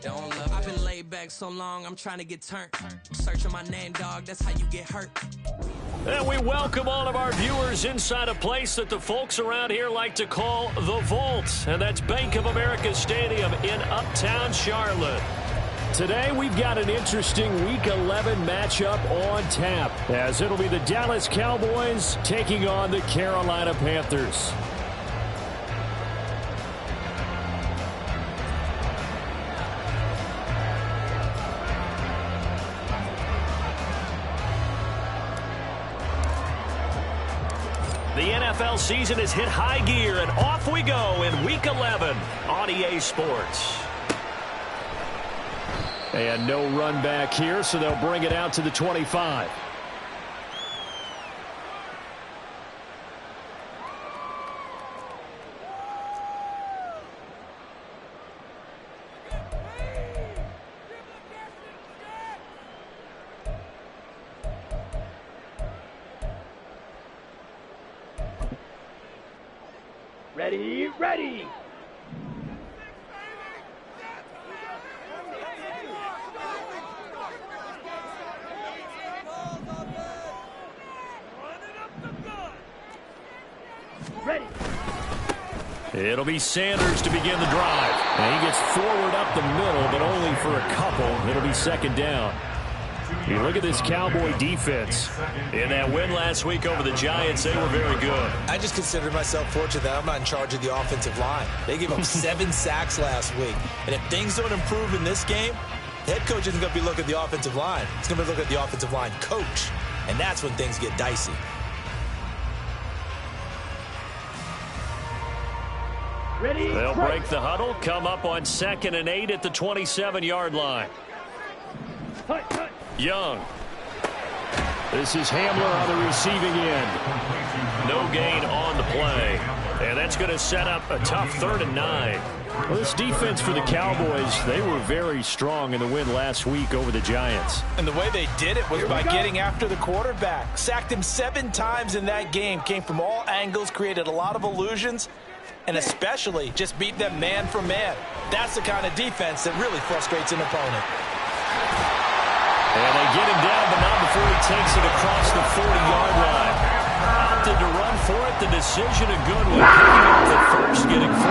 don't love it. I've been laid back so long, I'm trying to get turned. Searching my name, dog, that's how you get hurt. And we welcome all of our viewers inside a place that the folks around here like to call the Vault. And that's Bank of America Stadium in Uptown Charlotte. Today we've got an interesting Week 11 matchup on tap, as it'll be the Dallas Cowboys taking on the Carolina Panthers. The NFL season has hit high gear, and off we go in Week 11 on EA Sports. And no run back here, so they'll bring it out to the 25. Ready. It'll be Sanders to begin the drive. And he gets forward up the middle, but only for a couple. It'll be second down. You look at this Cowboy defense. In that win last week over the Giants, they were very good. I just consider myself fortunate that I'm not in charge of the offensive line. They gave up 7 sacks last week. And if things don't improve in this game, the head coach isn't going to be looking at the offensive line. He's going to be looking at the offensive line coach. And that's when things get dicey. They'll break the huddle, come up on 2nd and 8 at the 27-yard line. Young. This is Hamler on the receiving end. No gain on the play. And that's going to set up a tough 3rd and 9. Well, this defense for the Cowboys, they were very strong in the win last week over the Giants. And the way they did it was by getting after the quarterback. Sacked him 7 times in that game. Came from all angles, created a lot of illusions, and especially just beat them man for man. That's the kind of defense that really frustrates an opponent. And they get him down, but not before he takes it across the 40-yard line. Opted to run for it. The decision a good one. Picking up the first, getting 14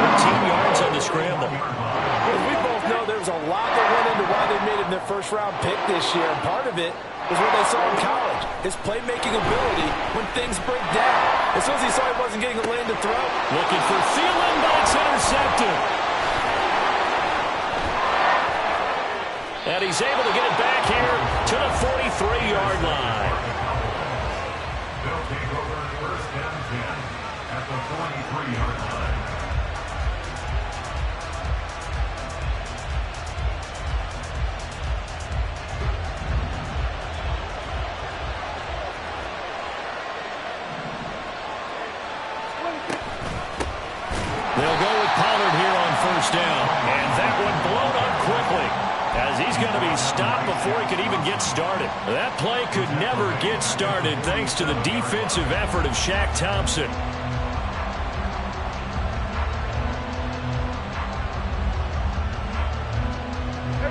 yards on the scramble. Well, we both know there's a lot that went into why they made him their first-round pick this year, and part of it was what they saw in college, his playmaking ability when things break down. As soon as he saw he wasn't getting a lane to throw. Looking for Thielen, but it's intercepted. And he's able to get it back here to the 43-yard line. They'll take over first and 10 at the 43-yard line. They'll go with Pollard here on first down. And that one blown up quickly, as he's going to be stopped before he could even get started. That play could never get started thanks to the defensive effort of Shaq Thompson.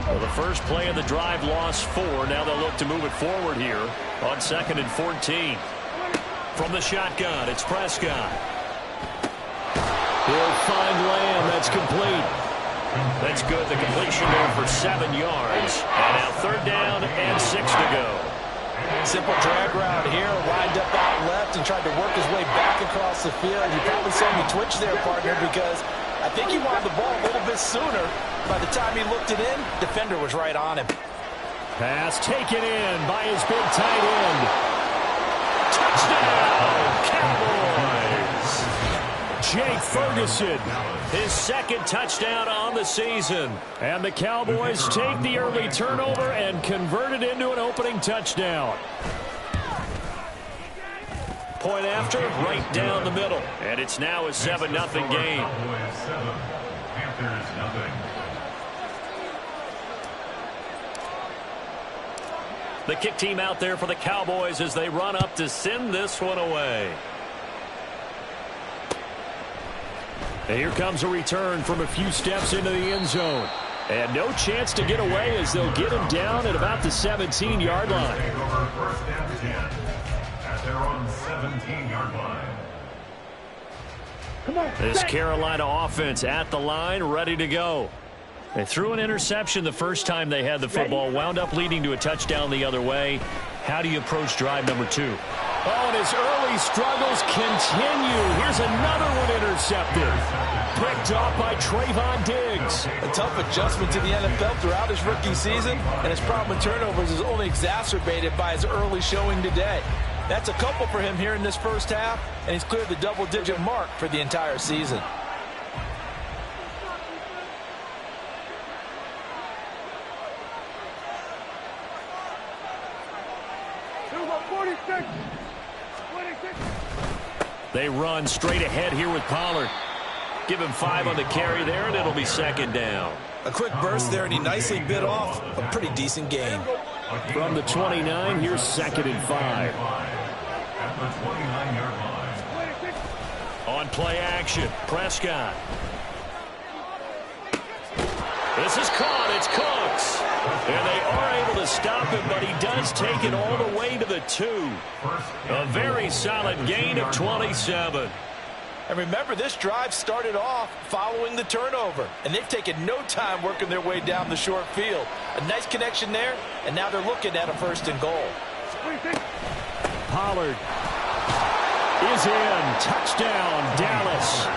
Well, the first play of the drive lost 4. Now they'll look to move it forward here on 2nd and 14. From the shotgun, it's Prescott. He'll find Lamb. That's complete. That's good. The completion there for 7 yards. And now 3rd down and 6 to go. Simple drag route here, lined up out left and tried to work his way back across the field. You probably saw me twitch there, partner, because I think he wanted the ball a little bit sooner. By the time he looked it in, defender was right on him. Pass taken in by his big tight end. Touchdown, Cowboys! Jake Ferguson, his 2nd touchdown on the season. And the Cowboys take the early turnover and convert it into an opening touchdown. Point after, right down the middle. And it's now a 7-0 game. Cowboys 7, Panthers 0. The kick team out there for the Cowboys as they run up to send this one away. And here comes a return from a few steps into the end zone. And no chance to get away as they'll get him down at about the 17-yard line. First and 10 at their own 17-yard line. This Carolina offense at the line, ready to go. They threw an interception the first time they had the football, wound up leading to a touchdown the other way. How do you approach drive number 2? Oh, and his early struggles continue. Here's another one intercepted. Picked off by Trayvon Diggs. A tough adjustment to the NFL throughout his rookie season, and his problem with turnovers is only exacerbated by his early showing today. That's a couple for him here in this first half, and he's cleared the double-digit mark for the entire season. They run straight ahead here with Pollard. Give him 5 on the carry there, and it'll be second down. A quick burst there, and he nicely bit off a pretty decent gain. From the 29, here's second and 5. At the 29-yard line. On play action, Prescott. This is caught. It's Cooks. And they are able to stop him, but he does take it all the way to the 2. A very solid gain of 27. And remember, this drive started off following the turnover, and they've taken no time working their way down the short field. A nice connection there, and now they're looking at a first and goal. Pollard is in. Touchdown, Dallas.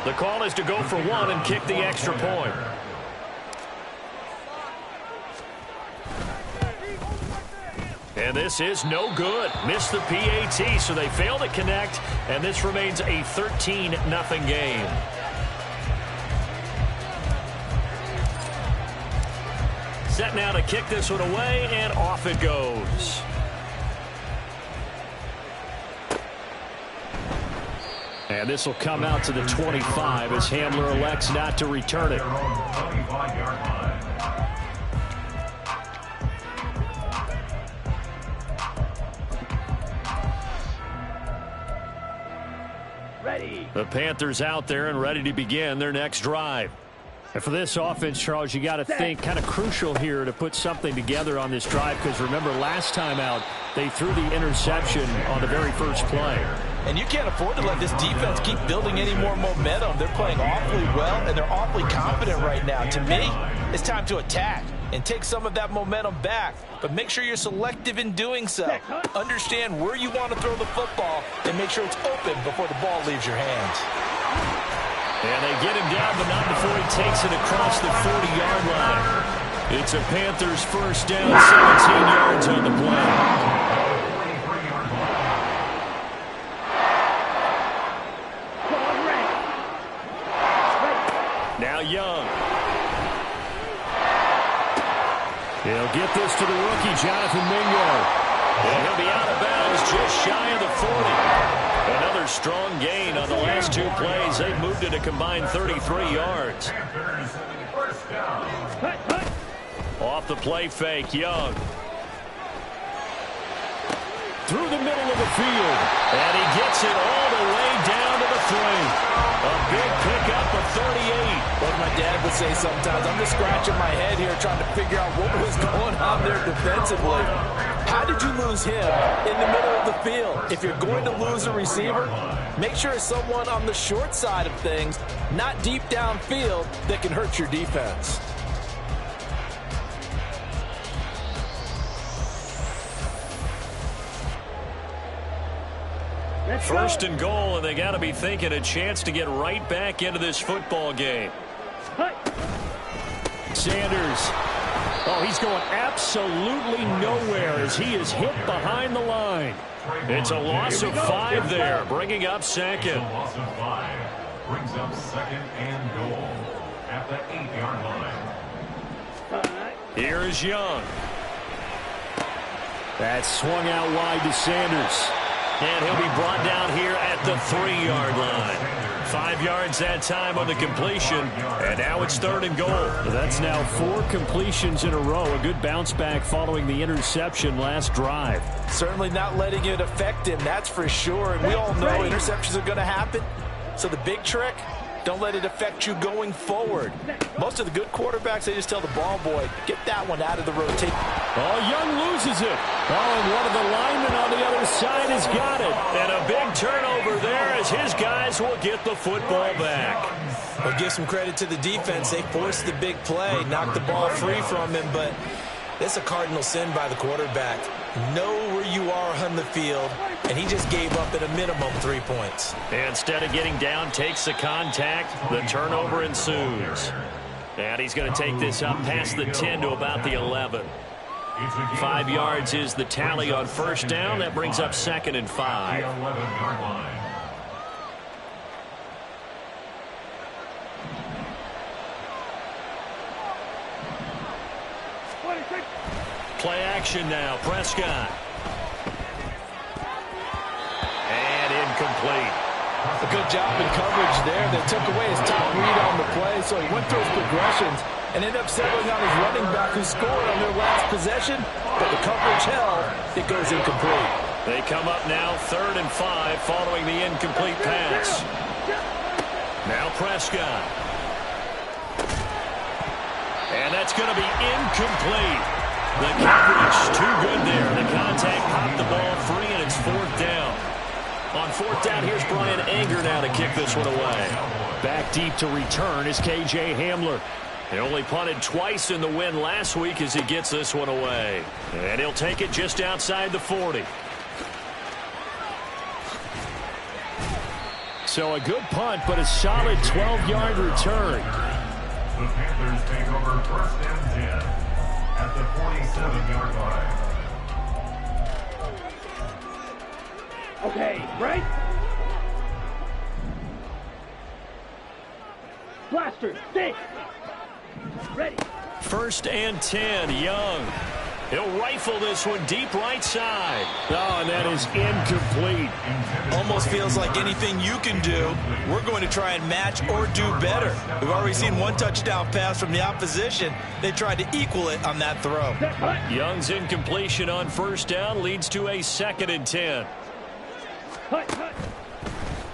The call is to go for 1 and kick the extra point. And this is no good. Missed the PAT, so they fail to connect, and this remains a 13-0 game. Set now to kick this one away, and off it goes. And this will come out to the 25 as Hamler elects not to return it. Ready. The Panthers out there and ready to begin their next drive. And for this offense, Charles, you got to think kind of crucial here to put something together on this drive, because remember last time out they threw the interception on the very first play. And you can't afford to let this defense keep building any more momentum. They're playing awfully well, and they're awfully confident right now. To me, it's time to attack and take some of that momentum back. But make sure you're selective in doing so. Understand where you want to throw the football and make sure it's open before the ball leaves your hands. And they get him down, but not before he takes it across the 40-yard line. It's a Panthers first down, 17 yards on the play. Now Young. He'll get this to the rookie, Jonathan Mingo. And he'll be out of bounds just shy of the 40. Another strong gain on the last 2 plays. They've moved it a combined 33 yards. Off the play fake, Young. Through the middle of the field. And he gets it all the way down to the 3. A big pickup of 38. Like my dad would say sometimes, I'm just scratching my head here trying to figure out what was going on there defensively. How did you lose him in the middle of the field? If you're going to lose a receiver, make sure it's someone on the short side of things, not deep downfield, that can hurt your defense. First and goal, and they got to be thinking a chance to get right back into this football game. Sanders. Oh, he's going absolutely nowhere as he is hit behind the line. It's a loss of 5 there, bringing up second. Loss of 5 brings up second and goal at the 8-yard line. Here's Young. That's swung out wide to Sanders. And he'll be brought down here at the 3-yard line. 5 yards that time on the completion. And now it's third and goal. That's now 4 completions in a row. A good bounce back following the interception last drive. Certainly not letting it affect him, that's for sure. And we all know interceptions are going to happen. So the big trick, Don't let it affect you going forward. Most of the good quarterbacks, they just tell the ball boy, get that one out of the rotation. Oh, Young loses it. Oh, and one of the linemen on the other side has got it. And a big turnover there as his guys will get the football back. Well, give some credit to the defense. They forced the big play, knocked the ball free from him, but it's a cardinal sin by the quarterback. Know where you are on the field, and he just gave up at a minimum 3 points. Instead of getting down, takes the contact. The turnover ensues. And he's going to take this up past the 10 to about the 11. 5 yards is the tally on first down. That brings up 2nd and 5. Play action now. Prescott. And incomplete. A good job in coverage there. They took away his top read on the play, so he went through his progressions and ended up settling on his running back who scored on their last possession, but the coverage held. It goes incomplete. They come up now 3rd and 5 following the incomplete pass. Now Prescott. And that's going to be incomplete. The coverage too good there. The contact popped the ball free, and it's 4th down. On 4th down, here's Brian Anger now to kick this one away. Back deep to return is K.J. Hamler. He only punted twice in the win last week as he gets this one away. And he'll take it just outside the 40. So a good punt, but a solid 12-yard return. The Panthers take over 1st and 10 at the 47-yard line. Okay, right? Blaster, stick! Ready. 1st and 10, Young. He'll rifle this one deep right side. Oh, and that is incomplete. Almost feels like anything you can do, we're going to try and match or do better. We've already seen one touchdown pass from the opposition. They tried to equal it on that throw. Young's incompletion on 1st down leads to a 2nd and 10.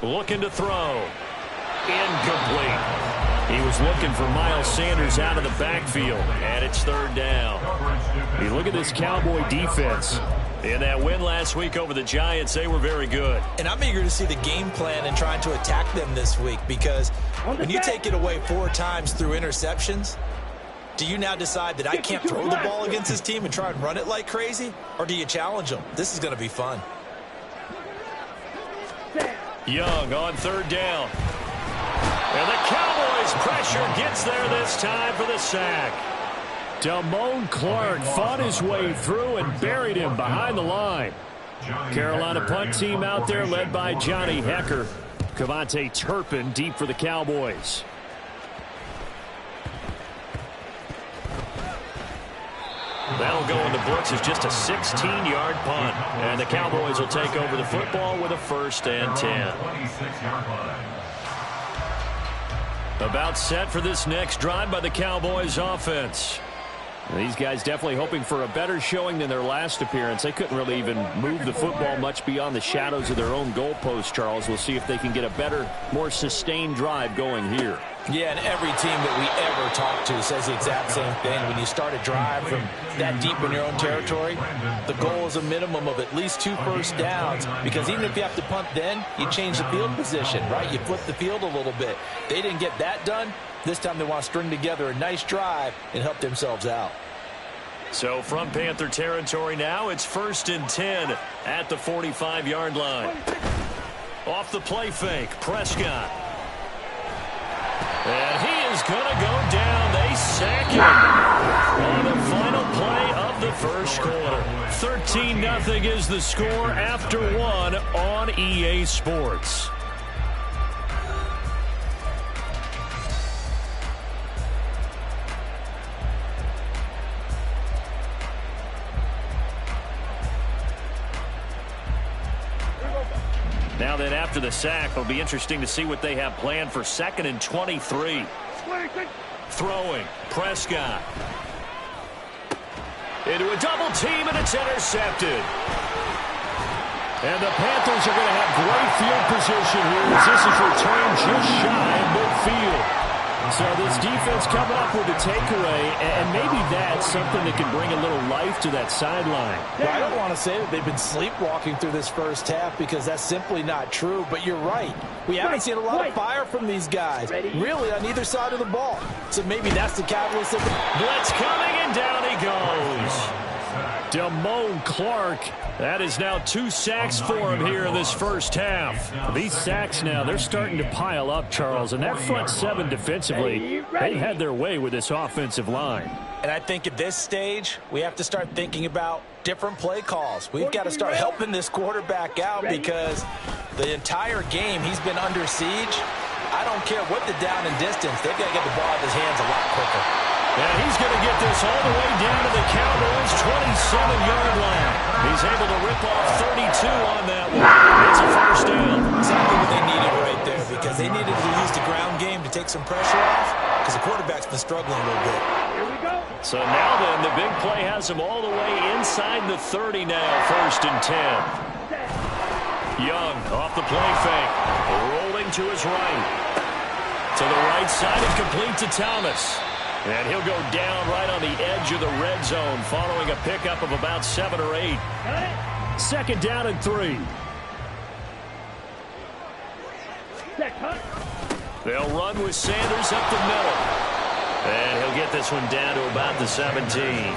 Looking to throw. Incomplete. He was looking for Miles Sanders out of the backfield, and it's 3rd down. Hey, look at this Cowboy defense. In that win last week over the Giants, they were very good. And I'm eager to see the game plan and trying to attack them this week, because when you take it away 4 times through interceptions, do you now decide that I can't throw the ball against this team and try and run it like crazy? Or do you challenge them? This is going to be fun. Young on 3rd down. And the Cowboys' pressure gets there this time for the sack. Damone Clark fought his way through and buried him behind the line. Carolina punt team out there led by Johnny Hecker. Kevontae Turpin deep for the Cowboys. That'll go in the books as just a 16-yard punt. And the Cowboys will take over the football with a 1st and 10. About set for this next drive by the Cowboys offense. These guys definitely hoping for a better showing than their last appearance. They couldn't really even move the football much beyond the shadows of their own goalpost, Charles. We'll see if they can get a better, more sustained drive going here. Yeah, and every team that we ever talk to says the exact same thing. When you start a drive from that deep in your own territory, the goal is a minimum of at least 2 first downs, because even if you have to punt then, you change the field position, right? You flip the field a little bit. They didn't get that done. This time they want to string together a nice drive and help themselves out. So from Panther territory now, it's 1st and 10 at the 45-yard line. Off the play fake, Prescott. And he is going to go down. They sack him on the final play of the first quarter. 13-0 is the score after 1 on EA Sports. Now then, after the sack, it'll be interesting to see what they have planned for 2nd and 23. Throwing, Prescott. Into a double team, and it's intercepted. And the Panthers are going to have great field position here as this is returned just shy of midfield. So this defense coming up with a takeaway, and maybe that's something that can bring a little life to that sideline. Well, I don't want to say that they've been sleepwalking through this first half because that's simply not true, but you're right. We haven't seen a lot of fire from these guys, really, on either side of the ball. So maybe that's the catalyst of the blitz coming, and down he goes. Damone Clark. That is now 2 sacks for him here in this first half. These sacks now, they're starting to pile up, Charles. And that front 7 defensively, they had their way with this offensive line. And I think at this stage, we have to start thinking about different play calls. We've got to start helping this quarterback out because the entire game he's been under siege. I don't care what the down and distance. They've got to get the ball out of his hands a lot quicker. Yeah, he's going to get this all the way down to the Cowboys' 27-yard line. He's able to rip off 32 on that one. It's a first down. Exactly what they needed right there because they needed to use the ground game to take some pressure off because the quarterback's been struggling a little bit. Here we go. So now then, the big play has him all the way inside the 30 now, 1st and 10. Young off the play fake, rolling to his right. To the right side and complete to Thomas. And he'll go down right on the edge of the red zone following a pickup of about 7 or 8. 2nd down and 3. They'll run with Sanders up the middle. And he'll get this one down to about the 17.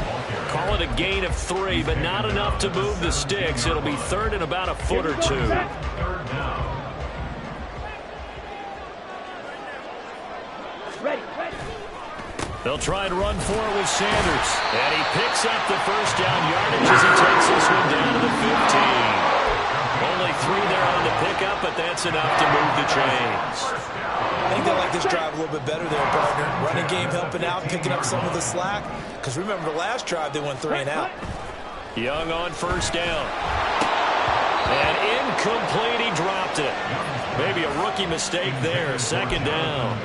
Call it a gain of 3, but not enough to move the sticks. It'll be 3rd and about a foot or 2. They'll try and run for it with Sanders. And he picks up the first down yardage as he takes this one down to the 15. Only 3 there on the pickup, but that's enough to move the chains. I think they like this drive a little bit better there, partner. Running game helping out, picking up some of the slack. Because remember, the last drive, they went 3 and out. Young on first down. And incomplete, he dropped it. Maybe a rookie mistake there, 2nd down.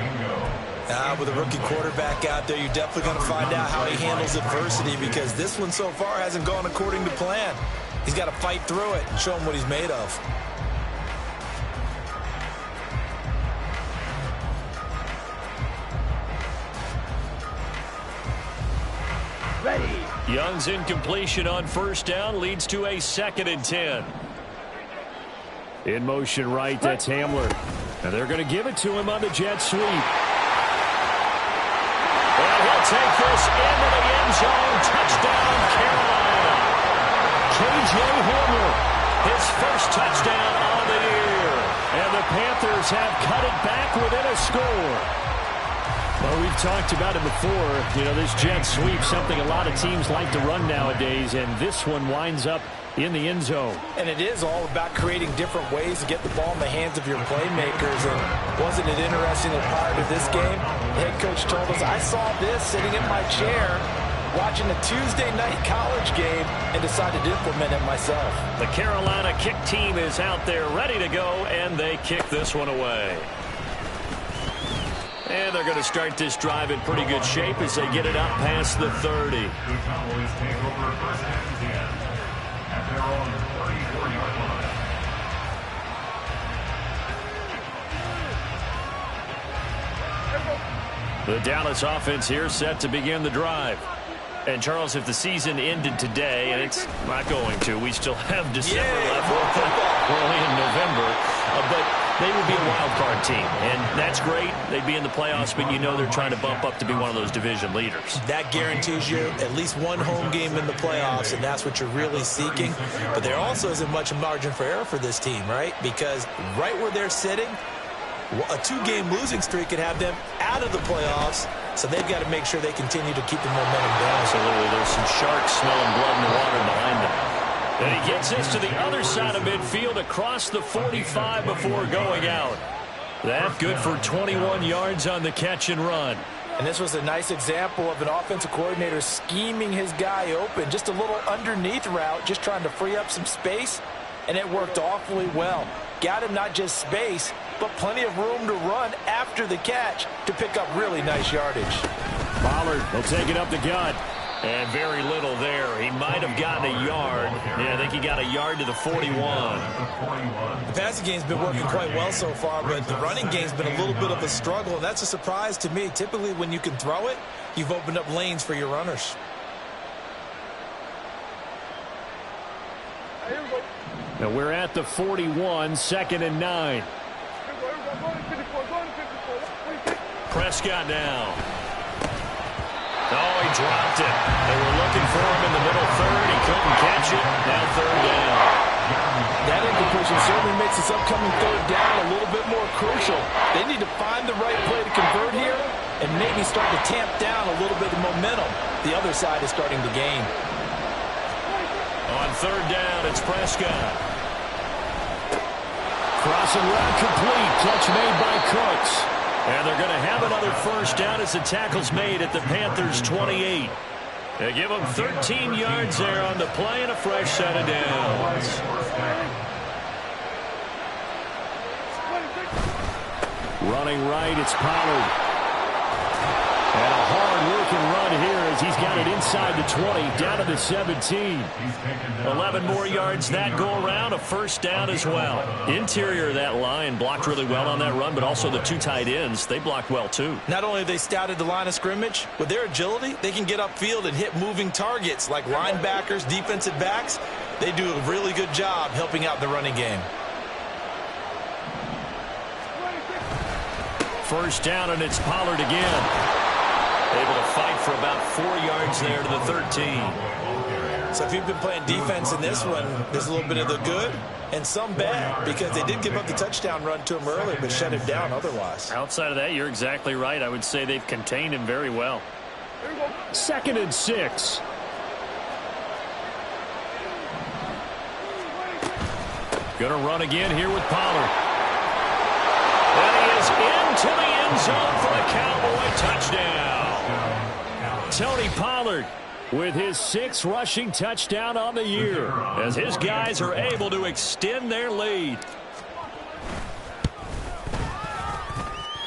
With a rookie quarterback out there, you're definitely going to find out how he handles adversity because this one so far hasn't gone according to plan. He's got to fight through it and show him what he's made of. Ready. Young's incompletion on first down leads to a 2nd and 10. In motion right, that's Hamler. And they're going to give it to him on the jet sweep. And he'll take this into the end zone. Touchdown, Carolina. K.J. Hamler, his first touchdown on the year. And the Panthers have cut it back within a score. Well, we've talked about it before. You know, this jet sweep, something a lot of teams like to run nowadays, and this one winds up in the end zone. And it is all about creating different ways to get the ball in the hands of your playmakers. And wasn't it interesting that prior to this game, the head coach told us, I saw this sitting in my chair watching a Tuesday night college game and decided to implement it myself. The Carolina kick team is out there ready to go, and they kick this one away. And they're going to start this drive in pretty good shape as they get it up past the 30. The Cowboys take over 1st and 10 at their own 34-yard line. The Dallas offense here set to begin the drive. And, Charles, if the season ended today, and it's not going to, we still have December left. We're only in November. But they would be a wild card team, and that's great. They'd be in the playoffs, but you know they're trying to bump up to be one of those division leaders. That guarantees you at least one home game in the playoffs, and that's what you're really seeking. But there also isn't much margin for error for this team, right? Because right where they're sitting, a 2-game losing streak could have them out of the playoffs, so they've got to make sure they continue to keep the momentum down. Absolutely. There's some sharks smelling blood in the water behind them. And he gets this to the other side of midfield across the 45 before going out. That good for 21 yards on the catch and run. And this was a nice example of an offensive coordinator scheming his guy open. Just a little underneath route, just trying to free up some space, and it worked awfully well. Got him not just space, but plenty of room to run after the catch to pick up really nice yardage. Pollard will take it up the gut. And very little there. He might have gotten a yard. Yeah, I think he got a yard to the 41. The passing game's been working quite well so far, but the running game's been a little bit of a struggle, and that's a surprise to me. Typically, when you can throw it, you've opened up lanes for your runners. Now we're at the 41, 2nd and 9. Prescott now. Oh, he dropped it. They were looking for him in the middle third. He couldn't catch it. Now 3rd down. That incompletion certainly makes this upcoming 3rd down a little bit more crucial. They need to find the right play to convert here and maybe start to tamp down a little bit of momentum. The other side is starting to gain. On 3rd down, it's Prescott. Crossing route complete. Catch made by Cooks. And they're going to have another 1st down as the tackle's made at the Panthers' 28. They give them 13 yards there on the play and a fresh set of downs. Running right, it's Pollard. And a hard-working run here as he's got it inside the 20, down to the 17. 11 more yards that go around, a 1st down as well. Interior of that line blocked really well on that run, but also the 2 tight ends, they blocked well too. Not only have they scouted the line of scrimmage, with their agility, they can get upfield and hit moving targets like linebackers, defensive backs. They do a really good job helping out the running game. 1st down, and it's Pollard again. Able to fight for about 4 yards there to the 13. So if you've been playing defense in this one, there's a little bit of the good and some bad, because they did give up the touchdown run to him early but shut him down otherwise. Outside of that, you're exactly right. I would say they've contained him very well. 2nd and 6. Going to run again here with Pollard. And he is into the end zone for a Cowboy touchdown. Tony Pollard with his 6th rushing touchdown on the year, as his guys are able to extend their lead.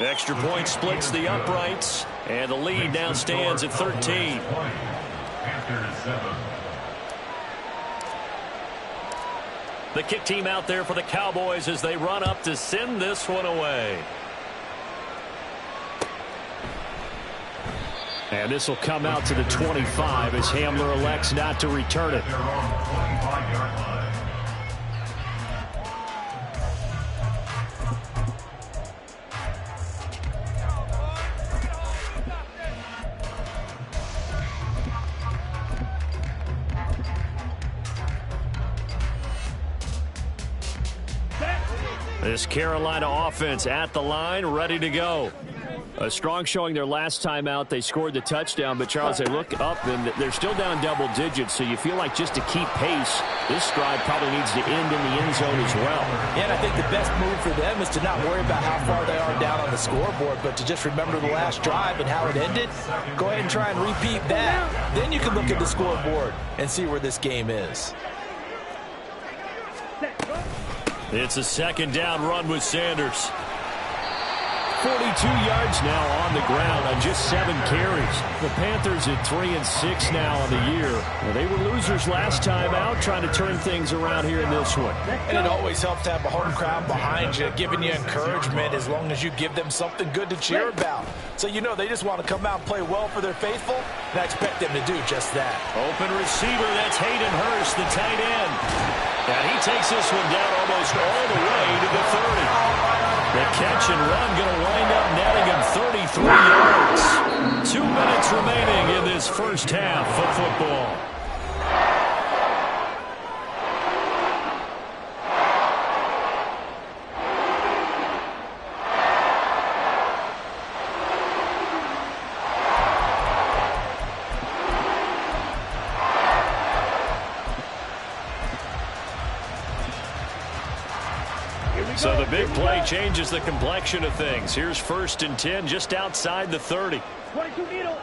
Extra point splits the uprights, and the lead now stands at 13. The kick team out there for the Cowboys as they run up to send this one away. And this will come out to the 25 as Hamler elects not to return it. This Carolina offense at the line, ready to go. A strong showing their last time out. They scored the touchdown, but Charles, they look up and they're still down double digits, so you feel like just to keep pace, this drive probably needs to end in the end zone as well. Yeah, and I think the best move for them is to not worry about how far they are down on the scoreboard, but to just remember the last drive and how it ended. Go ahead and try and repeat that. Then you can look at the scoreboard and see where this game is. It's a 2nd down run with Sanders. 42 yards now on the ground on just 7 carries. The Panthers at 3-6 now on the year. Well, they were losers last time out, trying to turn things around here in this one. And it always helps to have a home crowd behind you, giving you encouragement as long as you give them something good to cheer about. So you know they just want to come out and play well for their faithful, and I expect them to do just that. Open receiver, that's Hayden Hurst, the tight end. And he takes this one down almost all the way to the 30. The catch and run going to wind up netting him 33 yards. 2 minutes remaining in this first half of football. So the big play changes the complexion of things. Here's 1st and 10 just outside the 30. 22 needle.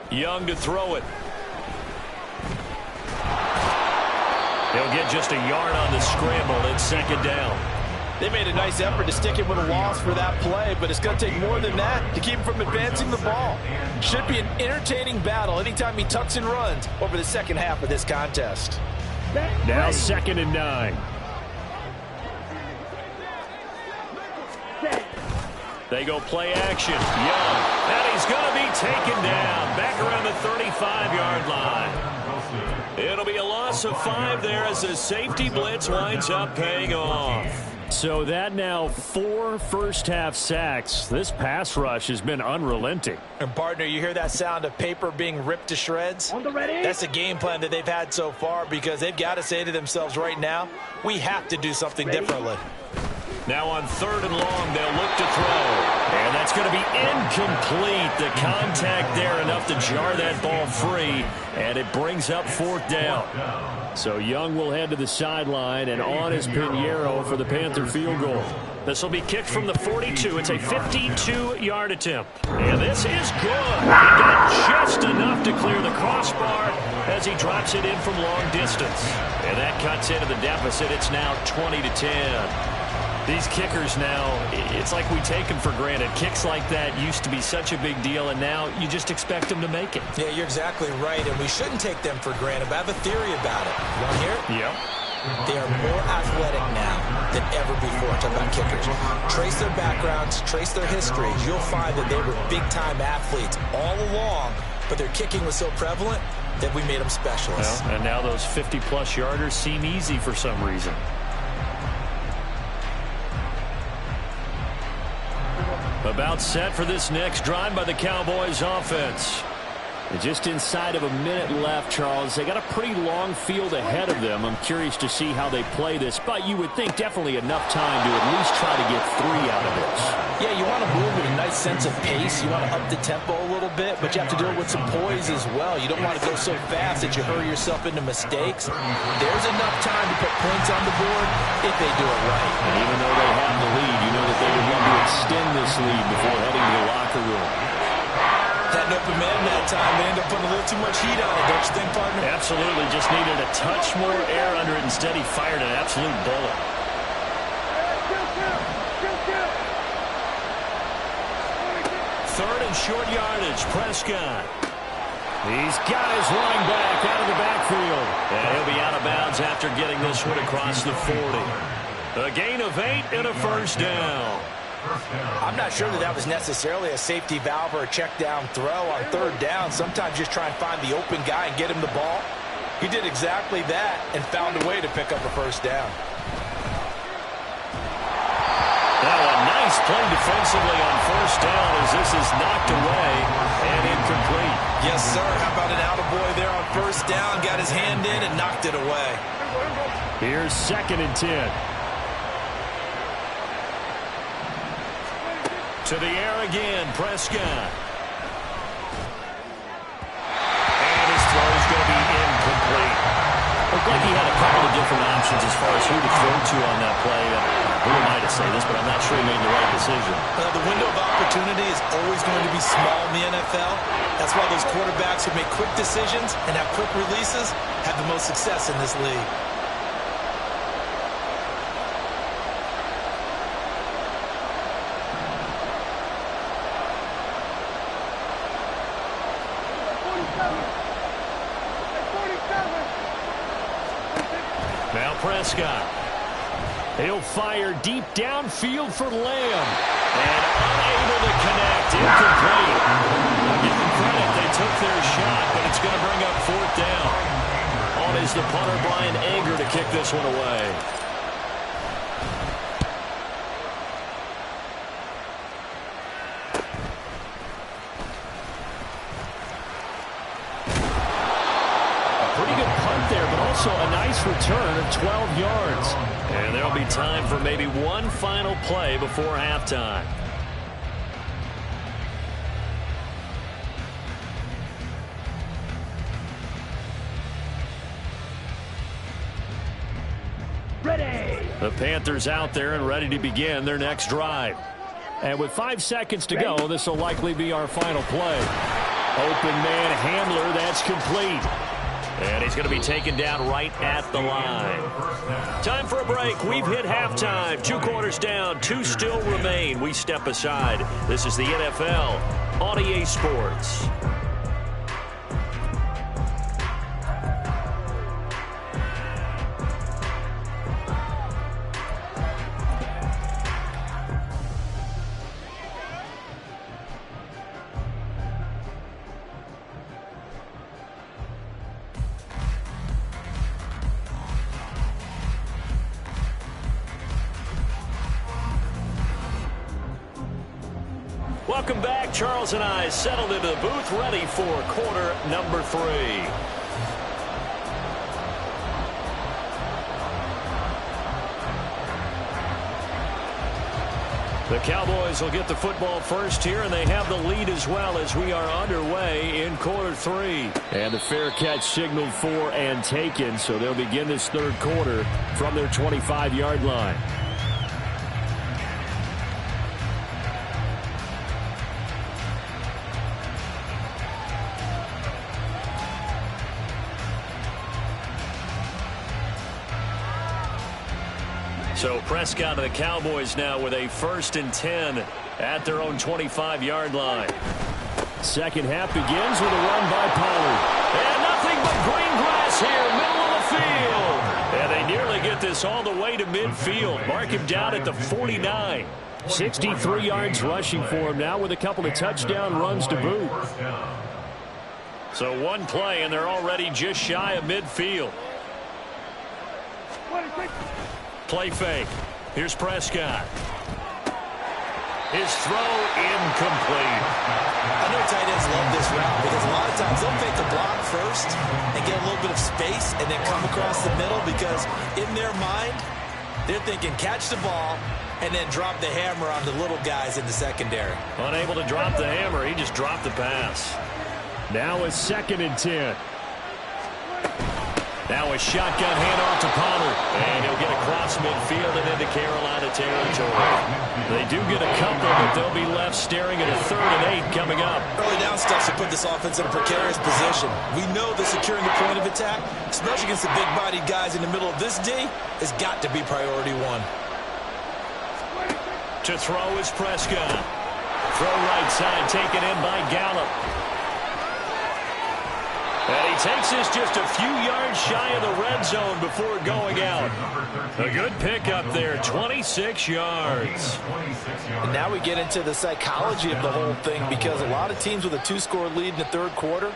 Young to throw it. He'll get just a yard on the scramble. It's 2nd down. They made a nice effort to stick him with a loss for that play, but it's going to take more than that to keep him from advancing the ball. Should be an entertaining battle anytime he tucks and runs over the second half of this contest. Now 2nd and 9. They go play action. Young. And he's going to be taken down. Back around the 35-yard line. It'll be a loss of 5 there as the safety blitz winds up paying off. So that now 4 first-half sacks. This pass rush has been unrelenting. And, partner, you hear that sound of paper being ripped to shreds? That's the game plan that they've had so far because they've got to say to themselves right now, we have to do something differently. Now on 3rd and long, they'll look to throw. And that's going to be incomplete. The contact there enough to jar that ball free. And it brings up 4th down. So Young will head to the sideline, and on is Pinheiro for the Panther field goal. This will be kicked from the 42. It's a 52-yard attempt. And this is good. He got just enough to clear the crossbar as he drops it in from long distance. And that cuts into the deficit. It's now 20-10. These kickers now, it's like we take them for granted. Kicks like that used to be such a big deal, and now you just expect them to make it. Yeah, you're exactly right, and we shouldn't take them for granted, but I have a theory about it. You want to hear it? Yep. They are more athletic now than ever before. Talking about kickers. Trace their backgrounds, trace their histories. You'll find that they were big-time athletes all along, but their kicking was so prevalent that we made them specialists. Well, and now those 50-plus yarders seem easy for some reason. About set for this next drive by the Cowboys offense. And just inside of a minute left, Charles. They got a pretty long field ahead of them. I'm curious to see how they play this, but you would think definitely enough time to at least try to get 3 out of this. Yeah, you want to move with a nice sense of pace. You want to up the tempo a little bit, but you have to do it with some poise as well. You don't want to go so fast that you hurry yourself into mistakes. There's enough time to put points on the board if they do it right. And even though they have the lead, you know that they would want to extend this lead before heading to the locker room. Had an open man that time. They end up putting a little too much heat on it, don't you think, partner? Absolutely. Just needed a touch more air under it. Instead, he fired an absolute bullet. Third and short yardage. Prescott. These guys running back out of the backfield. And he'll be out of bounds after getting this one across the 40. A gain of 8 and a first down. I'm not sure that was necessarily a safety valve or a check down throw on 3rd down. Sometimes just try and find the open guy and get him the ball. He did exactly that and found a way to pick up a first down. Now a nice play defensively on 1st down as this is knocked away and incomplete. Yes, sir. How about an attaboy there on 1st down? Got his hand in and knocked it away. Here's 2nd and 10. To the air again, Prescott. And his throw is going to be incomplete. Looked like he had a couple of different options as far as who to throw to on that play. Who am I to say this, but I'm not sure he made the right decision. The window of opportunity is always going to be small in the NFL. That's why those quarterbacks who make quick decisions and have quick releases have the most success in this league. Now Prescott. He'll fire deep downfield for Lamb. And unable to connect. Incomplete. I'll give them credit. They took their shot, but it's going to bring up 4th down. On is the punter, Brian Anger, to kick this one away. Also a nice return of 12 yards. And there'll be time for maybe one final play before halftime. Ready. The Panthers out there and ready to begin their next drive. And with 5 seconds to go, this will likely be our final play. Open man Hamler, that's complete. And he's going to be taken down right at the line. Time for a break. We've hit halftime. 2 quarters down. 2 still remain. We step aside. This is the NFL on EA Sports. Welcome back. Charles and I settled into the booth, ready for quarter number 3. The Cowboys will get the football first here, and they have the lead as well as we are underway in quarter 3. And the fair catch signaled for and taken, so they'll begin this third quarter from their 25-yard line. So Prescott of the Cowboys now with a 1st and 10 at their own 25-yard line. Second half begins with a run by Pollard. And nothing but green grass here, middle of the field. And they nearly get this all the way to midfield. Mark him down at the 49. 63 yards rushing for him now with a couple of touchdown runs to boot. So one play, and they're already just shy of midfield. Play fake. Here's Prescott. His throw incomplete. I know tight ends love this route because a lot of times they'll fake the block first and get a little bit of space and then come across the middle because in their mind, they're thinking catch the ball and then drop the hammer on the little guys in the secondary. Unable to drop the hammer, he just dropped the pass. Now a 2nd and 10. Now a shotgun handoff to Pollard. And he'll get across midfield and into Carolina territory. They do get a couple, but they'll be left staring at a 3rd and 8 coming up. Early down stuff to put this offense in a precarious position. We know that securing the point of attack, especially against the big-bodied guys in the middle of this D, has got to be priority 1. To throw is Prescott. Throw right side taken in by Gallup. And he takes this just a few yards shy of the red zone before going out. A good pickup there, 26 yards. And now we get into the psychology of the whole thing because a lot of teams with a 2-score lead in the 3rd quarter,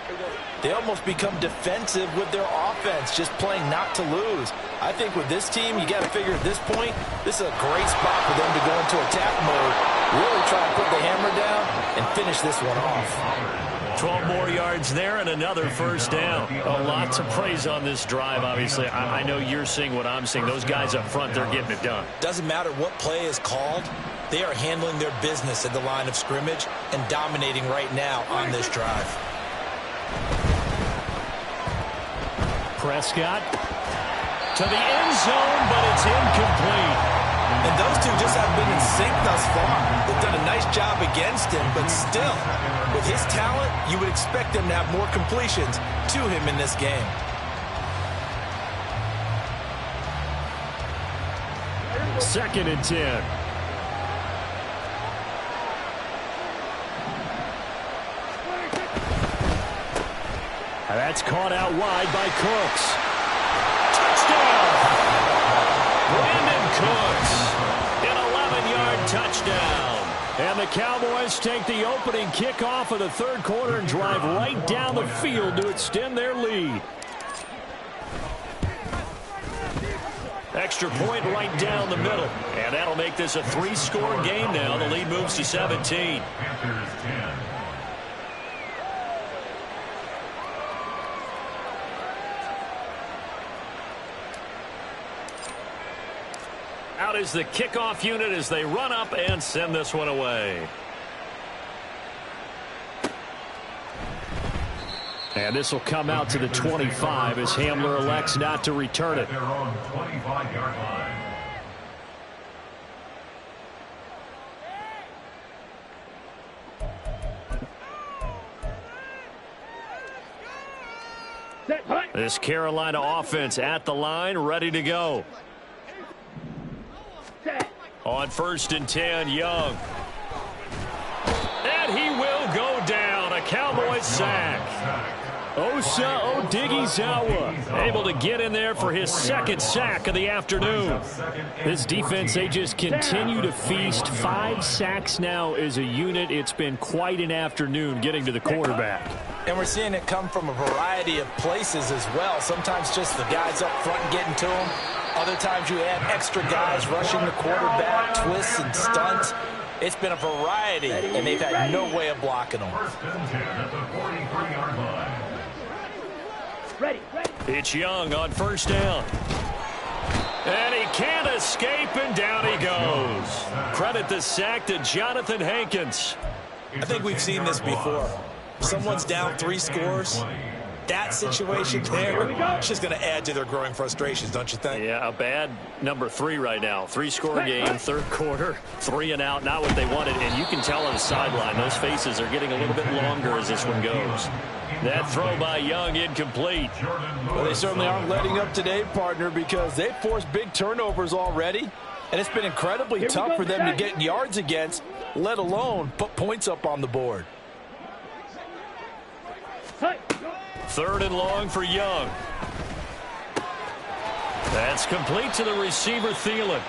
they almost become defensive with their offense, just playing not to lose. I think with this team, you got to figure at this point, this is a great spot for them to go into attack mode, really try to put the hammer down and finish this one off. 12 more yards there and another 1st down. A lot to praise on this drive, obviously. I know you're seeing what I'm seeing. Those guys up front, they're getting it done. Doesn't matter what play is called. They are handling their business at the line of scrimmage and dominating right now on this drive. Prescott to the end zone, but it's incomplete. And those two just haven't been in sync thus far. They've done a nice job against him, but still, with his talent, you would expect them to have more completions to him in this game. Second and 10. And that's caught out wide by Cooks. Touchdown! Brandon Cooks. An 11-yard touchdown. And the Cowboys take the opening kickoff of the 3rd quarter and drive right down the field to extend their lead. Extra point right down the middle. And that'll make this a 3-score game now. The lead moves to 17. Panthers 10. Out is the kickoff unit as they run up and send this one away. And this will come out to the 25 as Hamler elects not to return it. Their own 25-yard line. This Carolina offense at the line, ready to go. On 1st and 10, Young. And he will go down. A Cowboys sack. Osa Odighizuwa able to get in there for his 2nd sack of the afternoon. This defense, they just continue to feast. 5 sacks now as a unit. It's been quite an afternoon getting to the quarterback. And we're seeing it come from a variety of places as well. Sometimes just the guys up front getting to him. Other times you add extra guys rushing the quarterback, twists and stunts. It's been a variety, and they've had no way of blocking them. It's Young on 1st down. And he can't escape, and down he goes. Credit the sack to Jonathan Hankins. I think we've seen this before. Someone's down 3 scores. That situation there is just going to add to their growing frustrations, don't you think? Yeah, a bad number 3 right now. 3-score game, 3rd quarter, 3 and out, not what they wanted. And you can tell on the sideline, those faces are getting a little bit longer as this one goes. That throw by Young incomplete. Well, they certainly aren't letting up today, partner, because they've forced big turnovers already. And it's been incredibly tough for them to get yards against, let alone put points up on the board. 3rd and long for Young. That's complete to the receiver, Thielen.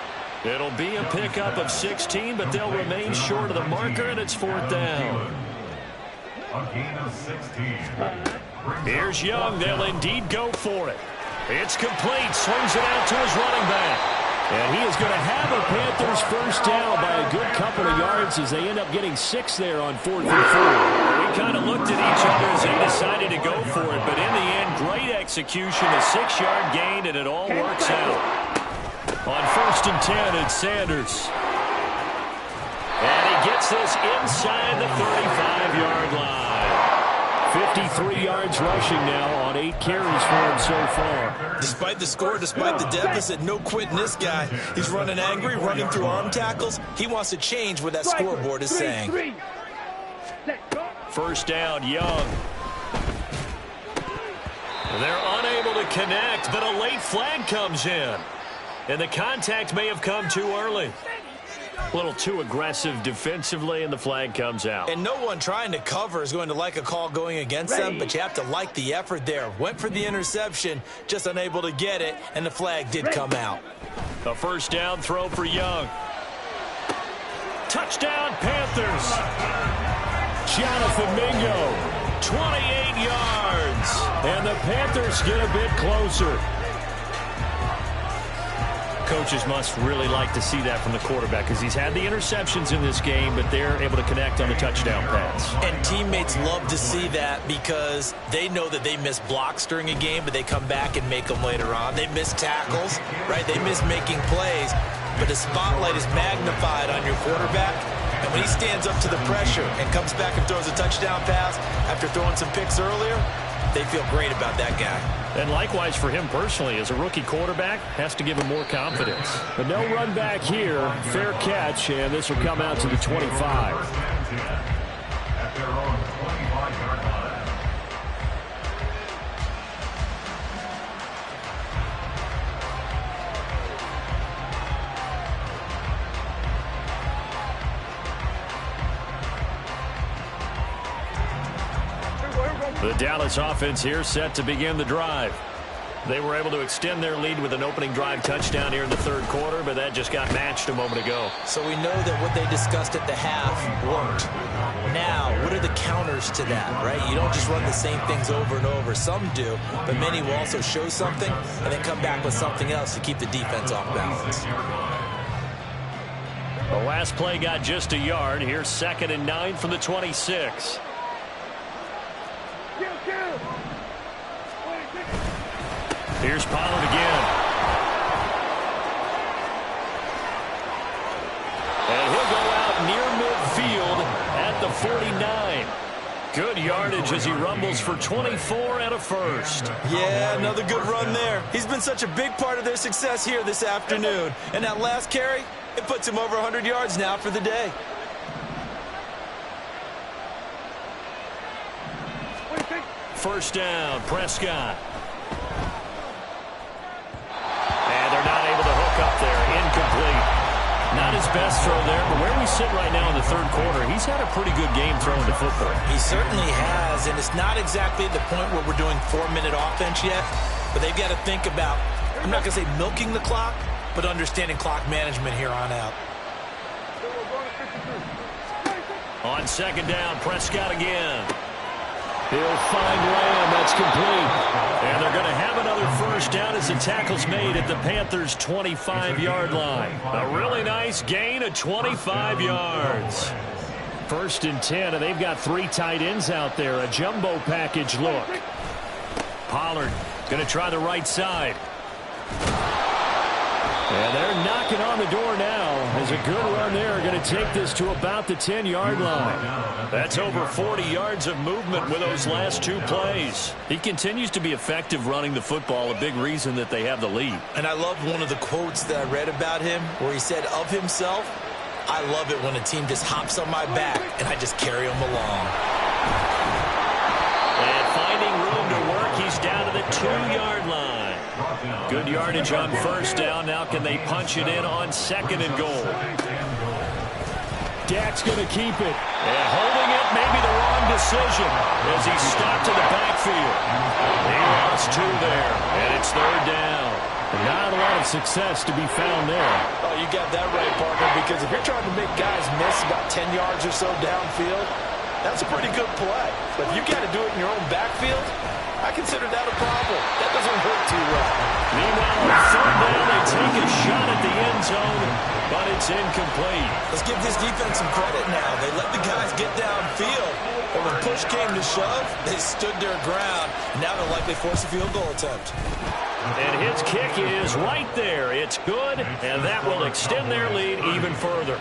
It'll be a pickup of 16, but they'll remain short of the marker, and it's 4th down. A gain of 16. Here's Young. They'll indeed go for it. It's complete. Swings it out to his running back. And he is going to have a Panthers 1st down by a good couple of yards as they end up getting 6 there on 4th and 4. We kind of looked at each other as they decided to go for it, but in the end, great execution, a 6-yard gain, and it all works out. On 1st and 10, it's Sanders. And he gets this inside the 35-yard line. 53 yards rushing now on 8 carries for him so far. Despite the score, despite the deficit, no quitting this guy. He's running angry, running through arm tackles. He wants to change what that scoreboard is saying. 1st down, Young. They're unable to connect, but a late flag comes in. And the contact may have come too early. A little too aggressive defensively, and the flag comes out. And no one trying to cover is going to like a call going against them, but you have to like the effort there. Went for the interception, just unable to get it, and the flag did come out. A 1st down throw for Young. Touchdown, Panthers. Jonathan Mingo, 28 yards. And the Panthers get a bit closer. Coaches must really like to see that from the quarterback because he's had the interceptions in this game, but they're able to connect on the touchdown pass. And teammates love to see that because they know that they miss blocks during a game, but they come back and make them later on. They miss tackles, right? They miss making plays, but the spotlight is magnified on your quarterback. And when he stands up to the pressure and comes back and throws a touchdown pass after throwing some picks earlier, they feel great about that guy. And likewise for him personally, as a rookie quarterback, has to give him more confidence. But no run back here. Fair catch, and this will come out to the 25. At their own 25-yard line. The Dallas offense here set to begin the drive. They were able to extend their lead with an opening drive touchdown here in the 3rd quarter, but that just got matched a moment ago. So we know that what they discussed at the half worked. Now, what are the counters to that, right? You don't just run the same things over and over. Some do, but many will also show something and then come back with something else to keep the defense off balance. The last play got just a yard. Here's 2nd and 9 from the 26. Here's Pollard again. And he'll go out near midfield at the 49. Good yardage as he rumbles for 24 and a first. Yeah, another good run there. He's been such a big part of their success here this afternoon. And that last carry, it puts him over 100 yards now for the day. first down. Prescott. And they're not able to hook up there. Incomplete. Not his best throw there, but where we sit right now in the third quarter, he's had a pretty good game throwing the football. He certainly has, and it's not exactly the point where we're doing 4-minute offense yet, but they've got to think about, I'm not going to say milking the clock, but understanding clock management here on out. On second down, Prescott again. He'll find Lamb. That's complete. And they're going to have another first down as the tackle's made at the Panthers' 25-yard line. A really nice gain of 25 yards. 1st and 10, and they've got 3 tight ends out there. A jumbo package look. Pollard going to try the right side. And they're knocking on the door now as a good run there. Going to take this to about the 10-yard line. That's over 40 yards of movement with those last 2 plays. He continues to be effective running the football, a big reason that they have the lead. And I loved one of the quotes that I read about him where he said of himself, I love it when a team just hops on my back and I just carry them along. And finding room to work, he's down to the 2-yard line. Good yardage on first down. Now can they punch it in on 2nd and goal? Dak's going to keep it. And holding it may be the wrong decision as he stopped to the backfield. He lost 2 there, and it's 3rd down. Not a lot of success to be found there. Oh, you got that right, partner, because if you're trying to make guys miss about 10 yards or so downfield, that's a pretty good play. But if you got to do it in your own backfield, I consider that a problem. That doesn't work too well. Meanwhile, on 3rd down, they take a shot at the end zone, but it's incomplete. Let's give this defense some credit now. They let the guys get downfield, but when push came to shove, they stood their ground. Now they'll likely force a field goal attempt. And his kick is right there. It's good, and that will extend their lead even further.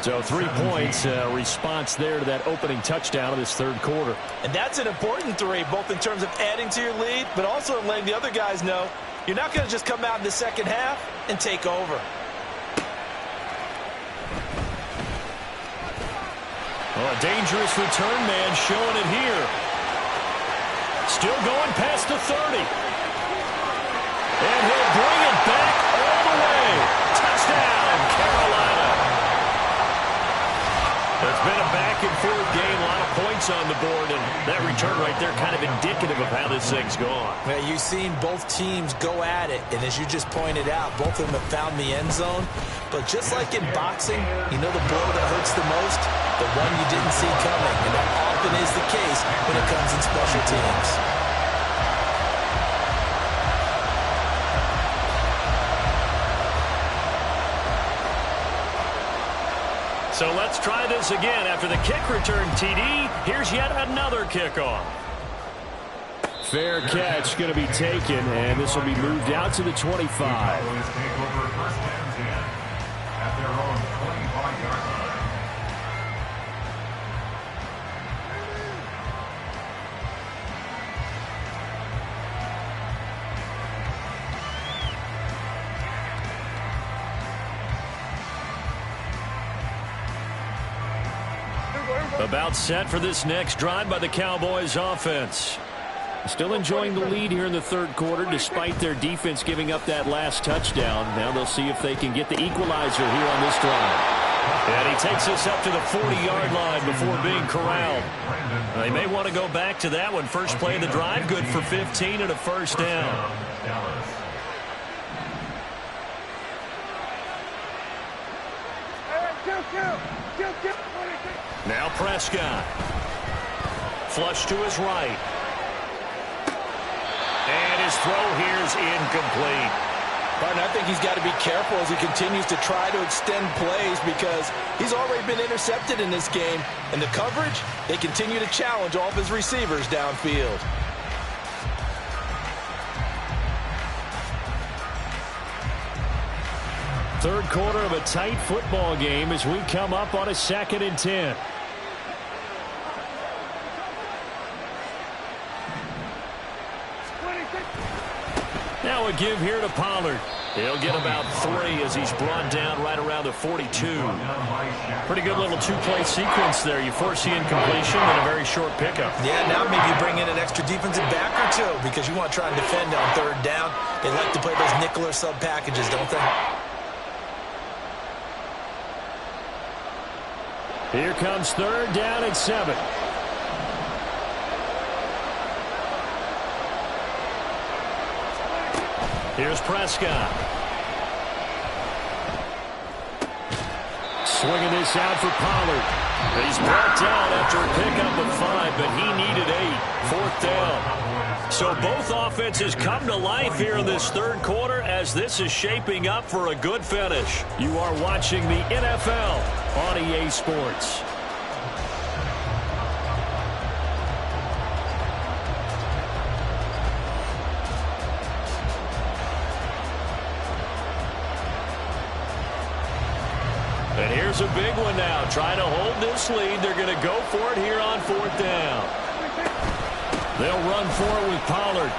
So 3 points, response there to that opening touchdown of this 3rd quarter. And that's an important 3, both in terms of adding to your lead, but also in letting the other guys know you're not going to just come out in the second half and take over. Oh, a dangerous return man showing it here. Still going past the 30. And he'll bring it back all the way. Touchdown, Carolina. It's been a back-and-forth game, a lot of points on the board, and that return right there kind of indicative of how this thing's gone. Well, you've seen both teams go at it, and as you just pointed out, both of them have found the end zone. But just like in boxing, you know the blow that hurts the most? The one you didn't see coming, and that often is the case when it comes in special teams. So let's try this again. After the kick return, TD, here's yet another kickoff. Fair catch going to be taken, and this will be moved out to the 25. About set for this next drive by the Cowboys offense. Still enjoying the lead here in the 3rd quarter despite their defense giving up that last touchdown. Now they'll see if they can get the equalizer here on this drive. And he takes us up to the 40-yard line before being corralled. They may want to go back to that one. First play of the drive, good for 15 and a first down. Now Prescott. Flush to his right. And his throw here is incomplete. Partner, I think he's got to be careful as he continues to try to extend plays because he's already been intercepted in this game. And the coverage, they continue to challenge all of his receivers downfield. Third quarter of a tight football game as we come up on a 2nd and 10. Now a give here to Pollard. He'll get about 3 as he's brought down right around the 42. Pretty good little two-play sequence there. You force the incompletion and a very short pickup. Yeah, now maybe you bring in an extra defensive back or two because you want to try and defend on 3rd down. They like to play those nickel or sub packages, don't they? Here comes 3rd down and 7. Here's Prescott. Swinging this out for Pollard. He's brought down after a pickup of 5, but he needed 8. 4th down. So both offenses come to life here in this 3rd quarter as this is shaping up for a good finish. You are watching the NFL on EA Sports. And here's a big one now. Trying to hold this lead. They're going to go for it here on 4th down. They'll run for it with Pollard.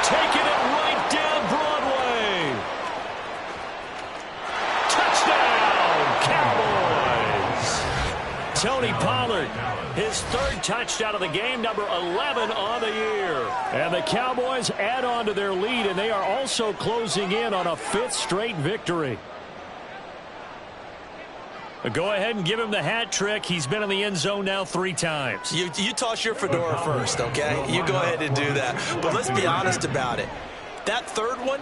Taking it right down Broadway. Touchdown, Cowboys. Tony Pollard, his 3rd touchdown of the game, number 11 on the year. And the Cowboys add on to their lead, and they are also closing in on a 5th straight victory. Go ahead and give him the hat trick. He's been in the end zone now 3 times. You toss your fedora first, okay? You go ahead and do that. But let's be honest about it. That 3rd one,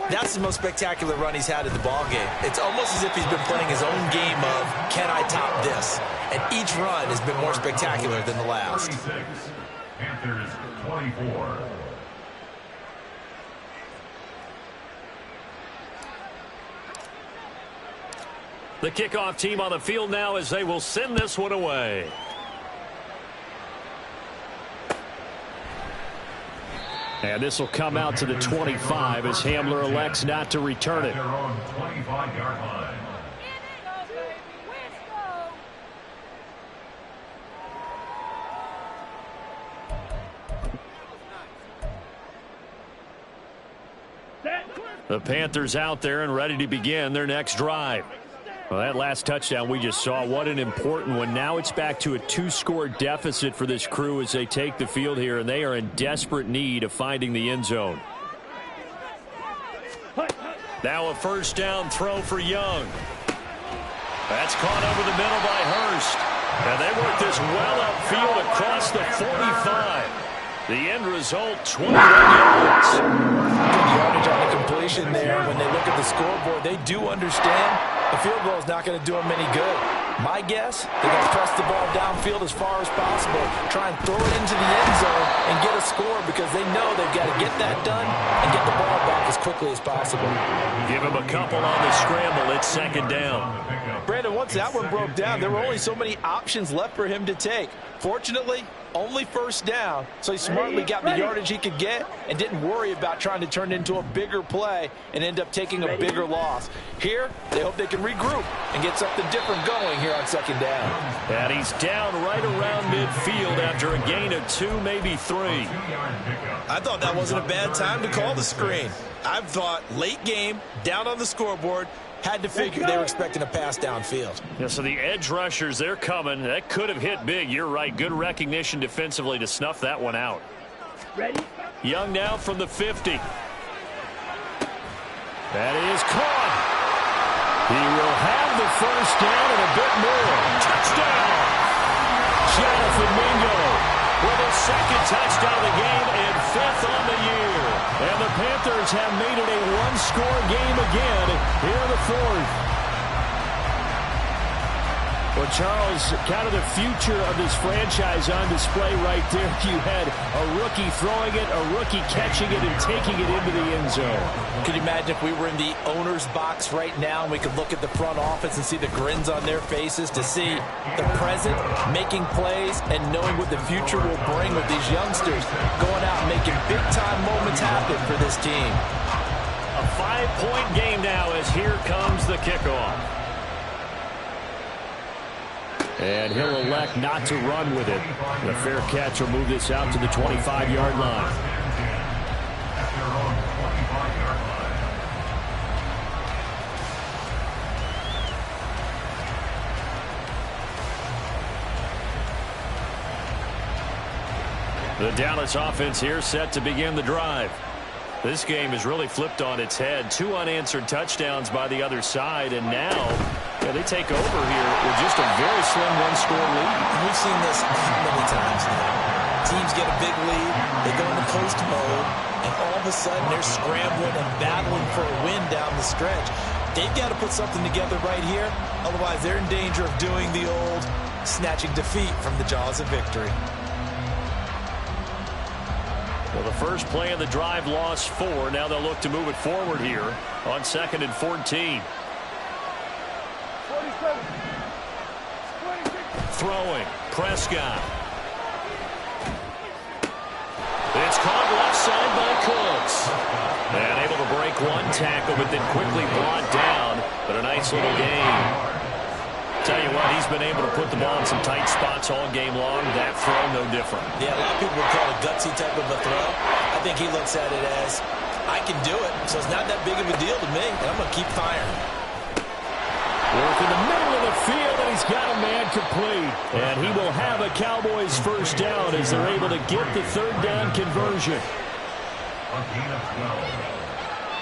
that's the most spectacular run he's had in the ballgame. It's almost as if he's been playing his own game of, can I top this? And each run has been more spectacular than the last. Panthers 24. The kickoff team on the field now as they will send this one away. And this will come out to the 25 as Hamler elects not to return it. Their own 25-yard line. The Panthers out there and ready to begin their next drive. Well, that last touchdown we just saw, what an important one. Now it's back to a 2-score deficit for this crew as they take the field here, and they are in desperate need of finding the end zone. Now a 1st down throw for Young. That's caught over the middle by Hurst. And they work this well upfield across the 45. The end result, 21 yards. Good yardage on the completion there. When they look at the scoreboard, they do understand the field goal is not going to do them any good. My guess, they're going to press the ball downfield as far as possible, try and throw it into the end zone and get a score because they know they've got to get that done and get the ball back as quickly as possible. Give him a couple on the scramble. It's 2nd down. Brandon, once that one broke down, there were only so many options left for him to take. Fortunately, only 1st down, so he smartly got the yardage he could get and didn't worry about trying to turn it into a bigger play and end up taking a bigger loss. Here, they hope they can regroup and get something different going here on 2nd down. And he's down right around midfield after a gain of 2, maybe 3. I thought that wasn't a bad time to call the screen. I thought late game, down on the scoreboard, had to figure they were expecting a pass downfield. Yeah, so the edge rushers, they're coming. That could have hit big. You're right. Good recognition defensively to snuff that one out. Ready? Young now from the 50. That is caught. He will have the 1st down and a bit more. Touchdown! Jonathan Mingo with his 2nd touchdown of the game and 5th on the year. And the Panthers have made it a 1-score game again here in the 4th. Well, Charles, kind of the future of this franchise on display right there. You had a rookie throwing it, a rookie catching it, and taking it into the end zone. Could you imagine if we were in the owner's box right now and we could look at the front office and see the grins on their faces, to see the present making plays and knowing what the future will bring with these youngsters going out and making big-time moments happen for this team. A 5-point game now as here comes the kickoff. And he'll elect not to run with it. The fair catch will move this out to the 25-yard line. The Dallas offense here set to begin the drive. This game is really flipped on its head. 2 unanswered touchdowns by the other side, and now they take over here with just a very slim one-score lead. We've seen this many times now. Teams get a big lead, they go into post mode, and all of a sudden they're scrambling and battling for a win down the stretch. They've got to put something together right here, otherwise they're in danger of doing the old snatching defeat from the jaws of victory. Well, the first play of the drive lost 4. Now they'll look to move it forward here on 2nd and 14. Throwing, Prescott. It's caught left side by Cooks. And able to break one tackle, but then quickly brought down. But a nice little gain. Tell you what, he's been able to put the ball in some tight spots all game long. That throw, no different. Yeah, a lot of people would call it a gutsy type of a throw. I think he looks at it as, I can do it, so it's not that big of a deal to me, and I'm going to keep firing. Work in the middle of the field, and he's got a man complete. And he will have a Cowboys first down as they're able to get the 3rd down conversion. A gain of 12.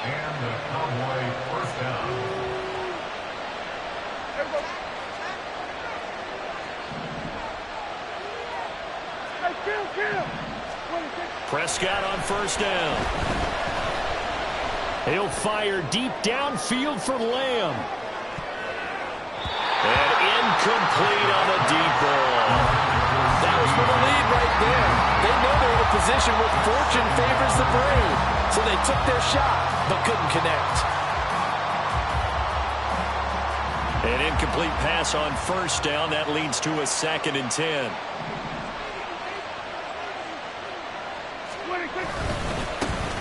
And the Cowboy first down. Prescott on first down. He'll fire deep downfield for Lamb. And incomplete on the deep ball. That was for the lead right there. They know they're in a position where fortune favors the brave. So they took their shot, but couldn't connect. An incomplete pass on first down. That leads to a 2nd and 10.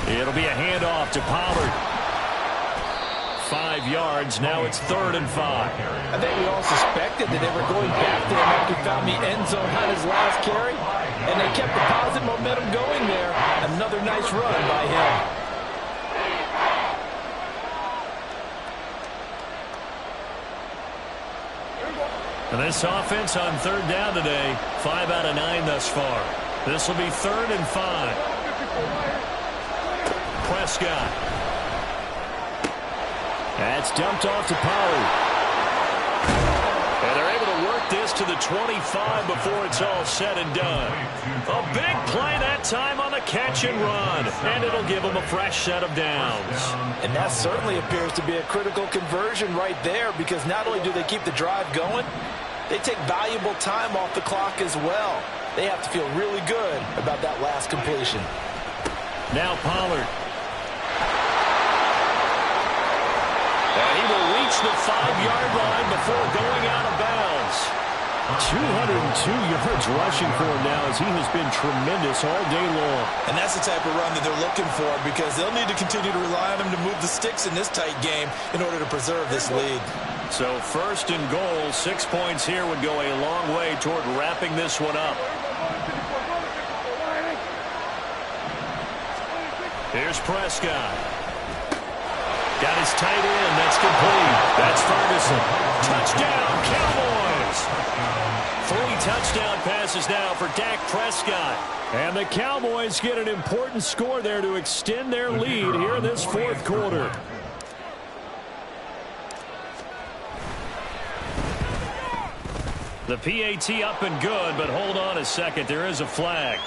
It'll be a handoff to Pollard. 5 yards. Now it's 3rd and 5. I think we all suspected that they were going back to him after he found the end zone on his last carry. And they kept the positive momentum going there. Another nice run by him. And this offense on 3rd down today, 5 out of 9 thus far. This will be 3rd and 5. Prescott. That's dumped off to Pollard. And they're able to work this to the 25 before it's all said and done. A big play that time on the catch and run. And it'll give them a fresh set of downs. And that certainly appears to be a critical conversion right there, because not only do they keep the drive going, they take valuable time off the clock as well. They have to feel really good about that last completion. Now Pollard. And he will reach the 5-yard line before going out of bounds. 202 yards rushing for him now, as he has been tremendous all day long. And that's the type of run that they're looking for, because they'll need to continue to rely on him to move the sticks in this tight game in order to preserve this lead. So 1st and goal, 6 points here would go a long way toward wrapping this one up. Here's Prescott. Got his tight end. That's complete. That's Ferguson. Touchdown, Cowboys. 3 touchdown passes now for Dak Prescott. And the Cowboys get an important score there to extend their lead here in this 4th quarter. The PAT up and good, but hold on a second. There is a flag.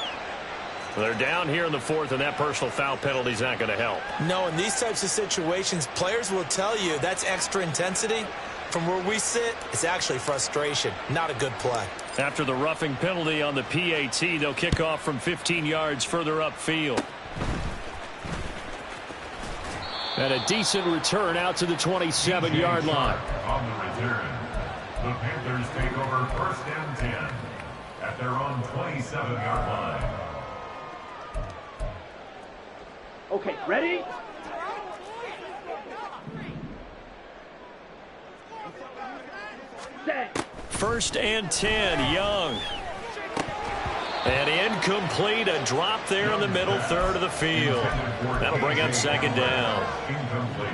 They're down here in the 4th, and that personal foul penalty is not going to help. No, in these types of situations, players will tell you that's extra intensity. From where we sit, it's actually frustration. Not a good play. After the roughing penalty on the PAT, they'll kick off from 15 yards further upfield. And a decent return out to the 27-yard line. On the return, the Panthers take over 1st and 10 at their own 27-yard line. Okay, ready? Set. 1st and 10, Young. And incomplete, a drop there in the middle 3rd of the field. That'll bring up 2nd down.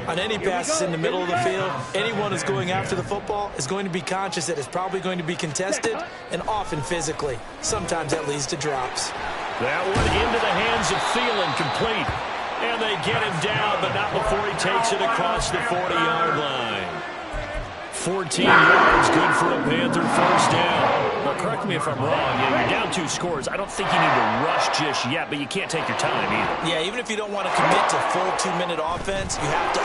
On any passes in the middle of the field, anyone who's going after the football is going to be conscious that it's probably going to be contested, and often physically. Sometimes that leads to drops. That one into the hands of Thielen, complete. And they get him down, but not before he takes it across the 40-yard line. 14 yards, good for a Panther first down. Well, correct me if I'm wrong. Yeah, you're down 2 scores. I don't think you need to rush just yet, but you can't take your time either. Yeah, even if you don't want to commit to full 2-minute offense, you have to.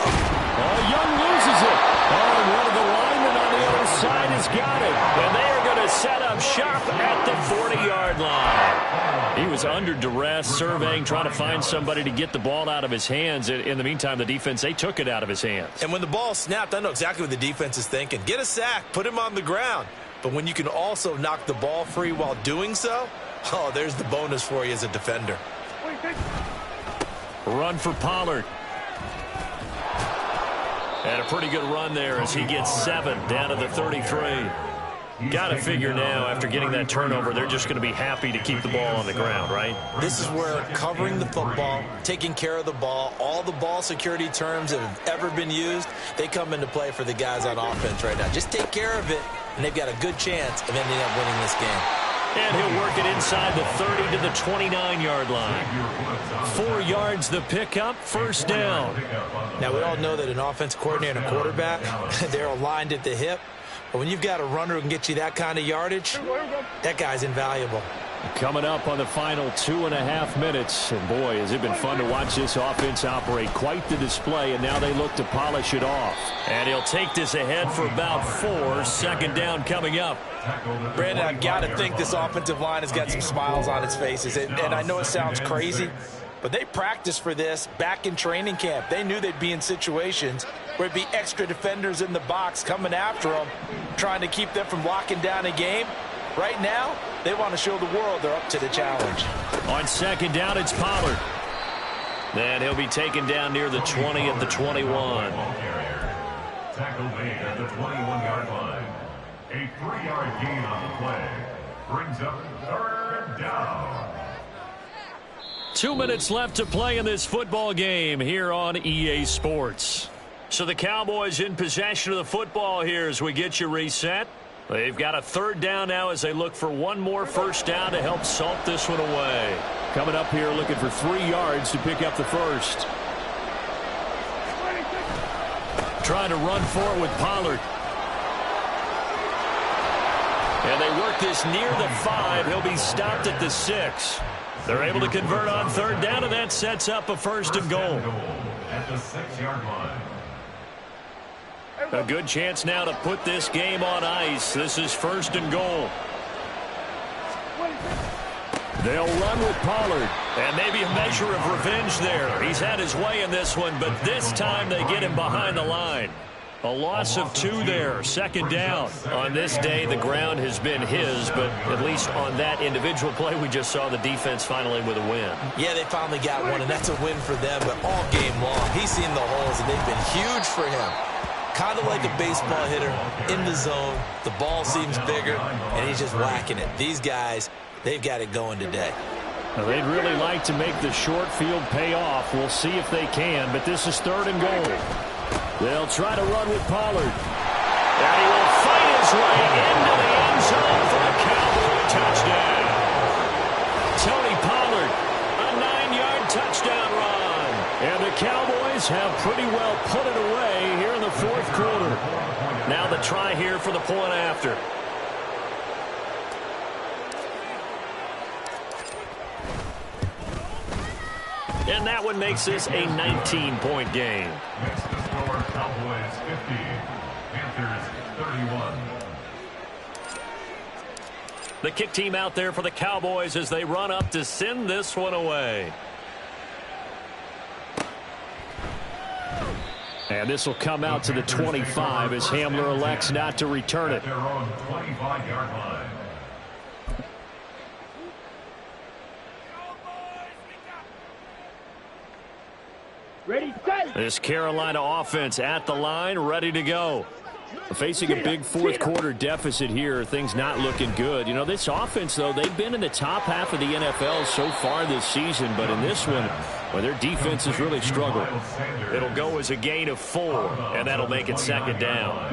Young loses it. One of the linemen on the other side has got it. And they are going to set up shop at the 40-yard line. He was under duress, surveying, trying to find somebody to get the ball out of his hands. In the meantime, the defense, they took it out of his hands. And when the ball snapped, I know exactly what the defense is thinking. Get a sack, put him on the ground. But when you can also knock the ball free while doing so, oh, there's the bonus for you as a defender. Run for Pollard. And a pretty good run there as he gets 7 down to the 33. Got to figure now, after getting that turnover, they're just going to be happy to keep the ball on the ground, right? This is where covering the football, taking care of the ball, all the ball security terms that have ever been used, they come into play for the guys on offense right now. Just take care of it, and they've got a good chance of ending up winning this game. And he'll work it inside the 30 to the 29-yard line. 4 yards the pickup, first down. Now, we all know that an offense coordinator and a quarterback, they're aligned at the hip. But when you've got a runner who can get you that kind of yardage, that guy's invaluable. Coming up on the final 2.5 minutes. And boy, has it been fun to watch this offense operate. Quite the display, and now they look to polish it off. And he'll take this ahead for about 4. Second down coming up. Brandon, I've got to think this offensive line has got some smiles on its faces. And I know it sounds crazy, but they practiced for this back in training camp. They knew they'd be in situations where it'd be extra defenders in the box coming after them, trying to keep them from locking down a game. Right now, they want to show the world they're up to the challenge. On second down, it's Pollard. And he'll be taken down near the 20 at the 21. Tackle made at the 21-yard line. A 3-yard gain on the play brings up third down. 2 minutes left to play in this football game here on EA Sports. So the Cowboys in possession of the football here as we get you reset. They've got a third down now as they look for one more first down to help salt this one away. Coming up here looking for 3 yards to pick up the first. Trying to run for it with Pollard. And they work this near the 5. He'll be stopped at the 6. They're able to convert on third down, and that sets up a first and goal. At the 6-yard line. A good chance now to put this game on ice. This is first and goal. They'll run with Pollard. And maybe a measure of revenge there. He's had his way in this one, but this time they get him behind the line. A loss of 2 there, second down. On this day, the ground has been his, but at least on that individual play, we just saw the defense finally with a win. Yeah, they finally got one, and that's a win for them, but all game long, he's seen the holes, and they've been huge for him. Kind of like a baseball hitter in the zone. The ball seems bigger, and he's just whacking it. These guys, they've got it going today. Now, they'd really like to make the short field pay off. We'll see if they can, but this is third and goal. They'll try to run with Pollard. And he will fight his way into the end zone for a Cowboy touchdown. Tony Pollard, a 9-yard touchdown run. And the Cowboys have pretty well put it away here in the fourth quarter. Now the try here for the point after. And that one makes this a 19-point game. Makes the score Cowboys 50, Panthers 31. The kick team out there for the Cowboys as they run up to send this one away. And this will come out to the 25 as Hamler elects not to return it. At their own 25-yard line. Ready, set. This Carolina offense at the line, ready to go. Facing a big fourth quarter deficit here, things not looking good. You know, this offense, though, they've been in the top half of the NFL so far this season, but in this one, well, their defense has really struggled. It'll go as a gain of 4, and that'll make it second down.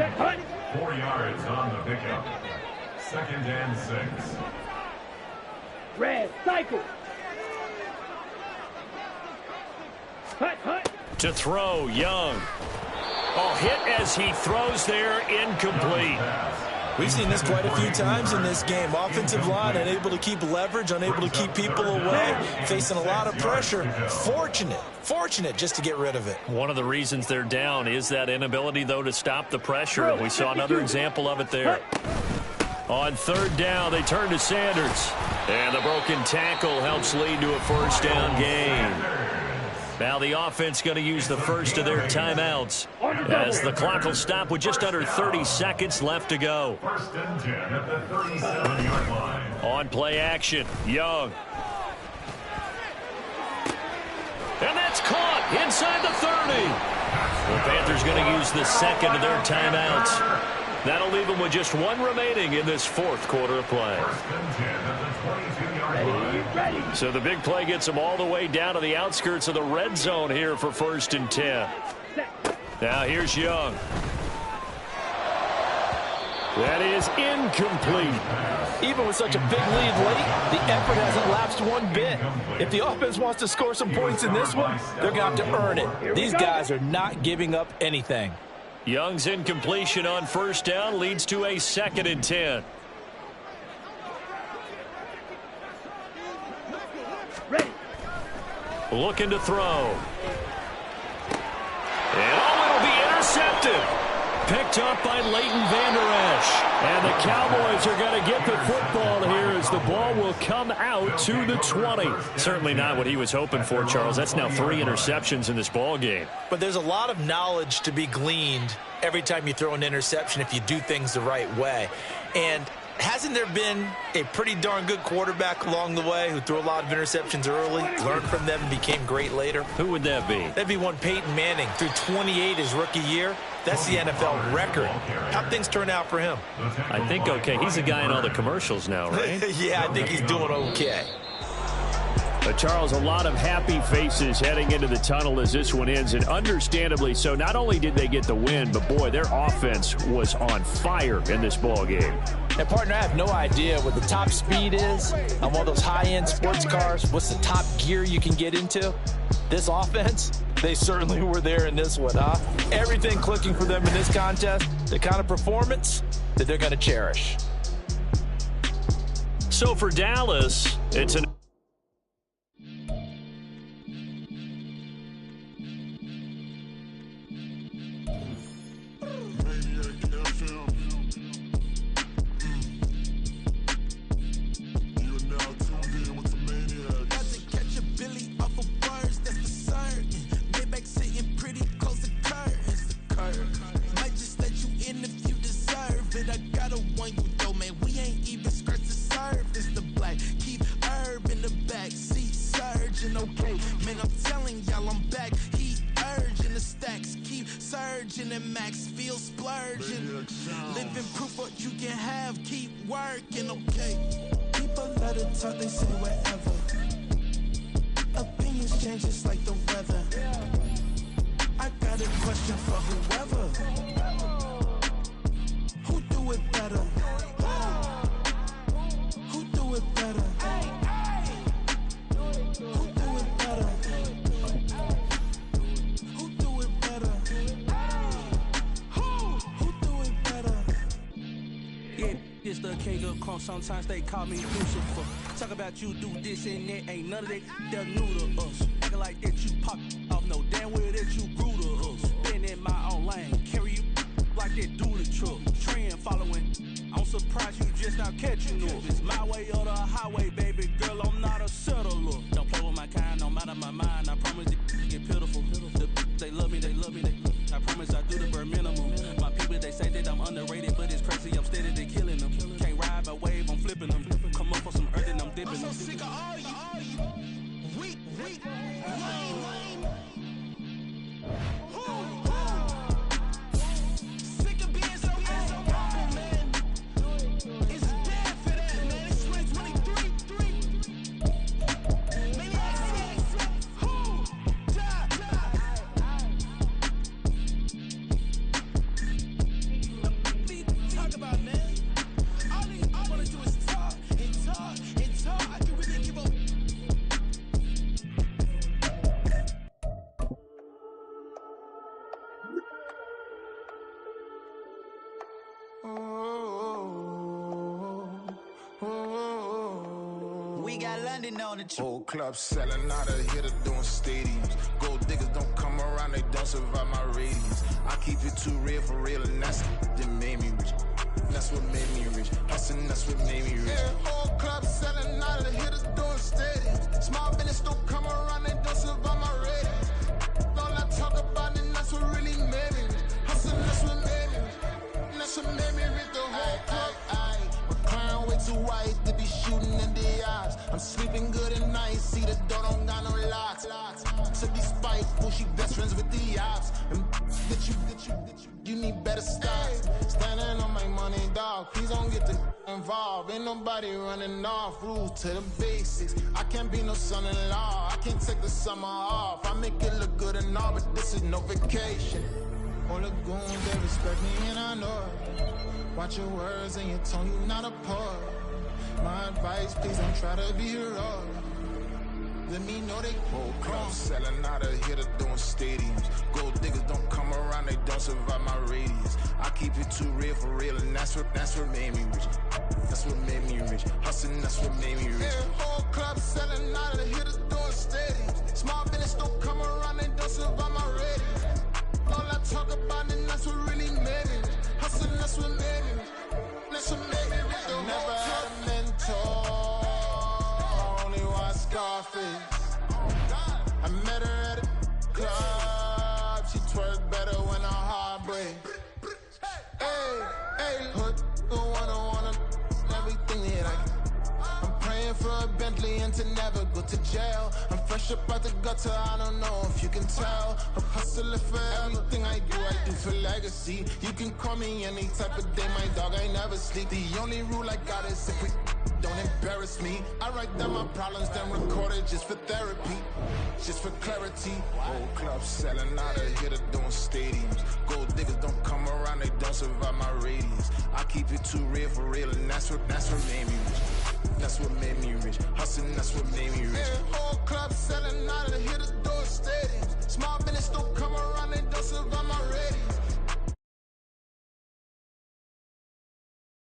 4 yards on the pickup. Second and 6. Red, cycle. To throw, Young. Oh, hit as he throws there, incomplete. We've seen this quite a few times in this game. Offensive line unable to keep leverage, unable to keep people away, facing a lot of pressure. Fortunate just to get rid of it. One of the reasons they're down is that inability, though, to stop the pressure. We saw another example of it there. On third down, they turn to Sanders. And the broken tackle helps lead to a first down gain. Now the offense going to use the first of their timeouts as the clock will stop with just under 30 seconds left to go. First and 10 at the 37-yard line. On play action, Young. And that's caught inside the 30. The Panthers going to use the second of their timeouts. That'll leave them with just one remaining in this fourth quarter of play. First and 10 at the 22-yard line. So the big play gets them all the way down to the outskirts of the red zone here for first and 10. Now here's Young. That is incomplete. Even with such a big lead late, the effort hasn't lapsed one bit. If the offense wants to score some points in this one, they're going to have to earn it. These guys are not giving up anything. Young's incompletion on first down leads to a second and 10. Looking to throw. And it'll be intercepted. Picked up by Leighton Vander Esch. And the Cowboys are going to get the football here as the ball will come out to the 20. Certainly not what he was hoping for, Charles. That's now 3 interceptions in this ball game. But there's a lot of knowledge to be gleaned every time you throw an interception if you do things the right way. And hasn't there been a pretty darn good quarterback along the way who threw a lot of interceptions early, learned from them, and became great later? Who would that be? That'd be one Peyton Manning. Threw 28 his rookie year. That's the NFL record. How'd things turn out for him? I think okay. He's a guy in all the commercials now, right? Yeah, I think he's doing okay. Charles, a lot of happy faces heading into the tunnel as this one ends, and understandably so. Not only did they get the win, but boy, their offense was on fire in this ball game. And partner, I have no idea what the top speed is on one of those high-end sports cars. What's the top gear you can get into? This offense, they certainly were there in this one, huh? Everything clicking for them in this contest, the kind of performance that they're going to cherish. So for Dallas, it's an sometimes they call me Lucifer. Talk about you do this and that, ain't none of that they're new to us. Acting like that you pop off, no damn well that you grew to us. Been in my own lane, carry you like that do the truck. Trend following, I'm surprised you just not catching up. It's my way or the highway, baby girl, I'm not a settler. Don't play with my kind, no matter my mind. I promise it get pitiful. They love me, they love me, they love me. I promise I do the bare minimum. My people, they say that I'm underrated, but it's crazy, I'm steady, they killing them. Can't ride my wave, I'm flipping them. Come up for some earth and I'm dipping them. I'm so sick of all you. Weak, lame. Sick of being so open, man. It's dead for that, man. It's 2023. Maniacs, talk about, man. standing on the truth. Whole club selling out of here to doing stadiums. Gold diggers don't come around, they don't survive my radius. I keep it too real for real, and that's that made me rich. That's what made me rich. Hustling, that's what made me rich. Yeah, whole club selling out of here to doing stadiums. Small business don't come around, they don't survive my radius. All I talk about it, that's what really made me rich. Hustling, that's what made me rich. That's what made me rich. The whole club. McLaren way too white to be shooting in the eyes. I'm sleeping good at night, see the door don't got no locks. To be spiteful, she best friends with the ops. And you need better styles. Standing on my money, dog. Please don't get involved. Ain't nobody running off. Rules to the basics. I can't be no son-in-law. I can't take the summer off. I make it look good and all, but this is no vacation. All the goons, they respect me and I know it. Watch your words and your tone, you not a poet. My advice, please don't try to be heroic. Let me know they whole club selling out of here to doing stadiums. Gold diggers don't come around, they don't survive my radius. I keep it too real for real, and that's what made me rich. That's what made me rich. Hustling, that's what made me rich. Yeah, whole club selling out of here to doing stadiums. Small business don't come around, they don't survive my radius. All I talk about it, that's what really made me rich. Hustling, that's what made me rich. That's what made me rich. I never had a mentor. I only watch Scarface. I met her at a club. She twerk better when her heart breaks. Hey, hood, wanna everything that I can. I'm praying for a Bentley and to never go to jail. I'm fresh up out the gutter, I don't know if you can tell. I'm hustling for everything I do for legacy. You can call me any type of day, my dog, I never sleep. The only rule I got is if we don't embarrass me. I write down my problems, then record it just for therapy, just for clarity. Whole club selling out of here to doing stadiums. Gold diggers don't come around, they don't survive my radius. I keep it too real for real, and that's what made me rich. That's what made me rich. Hustling, that's what made me rich. Yeah, whole club selling out of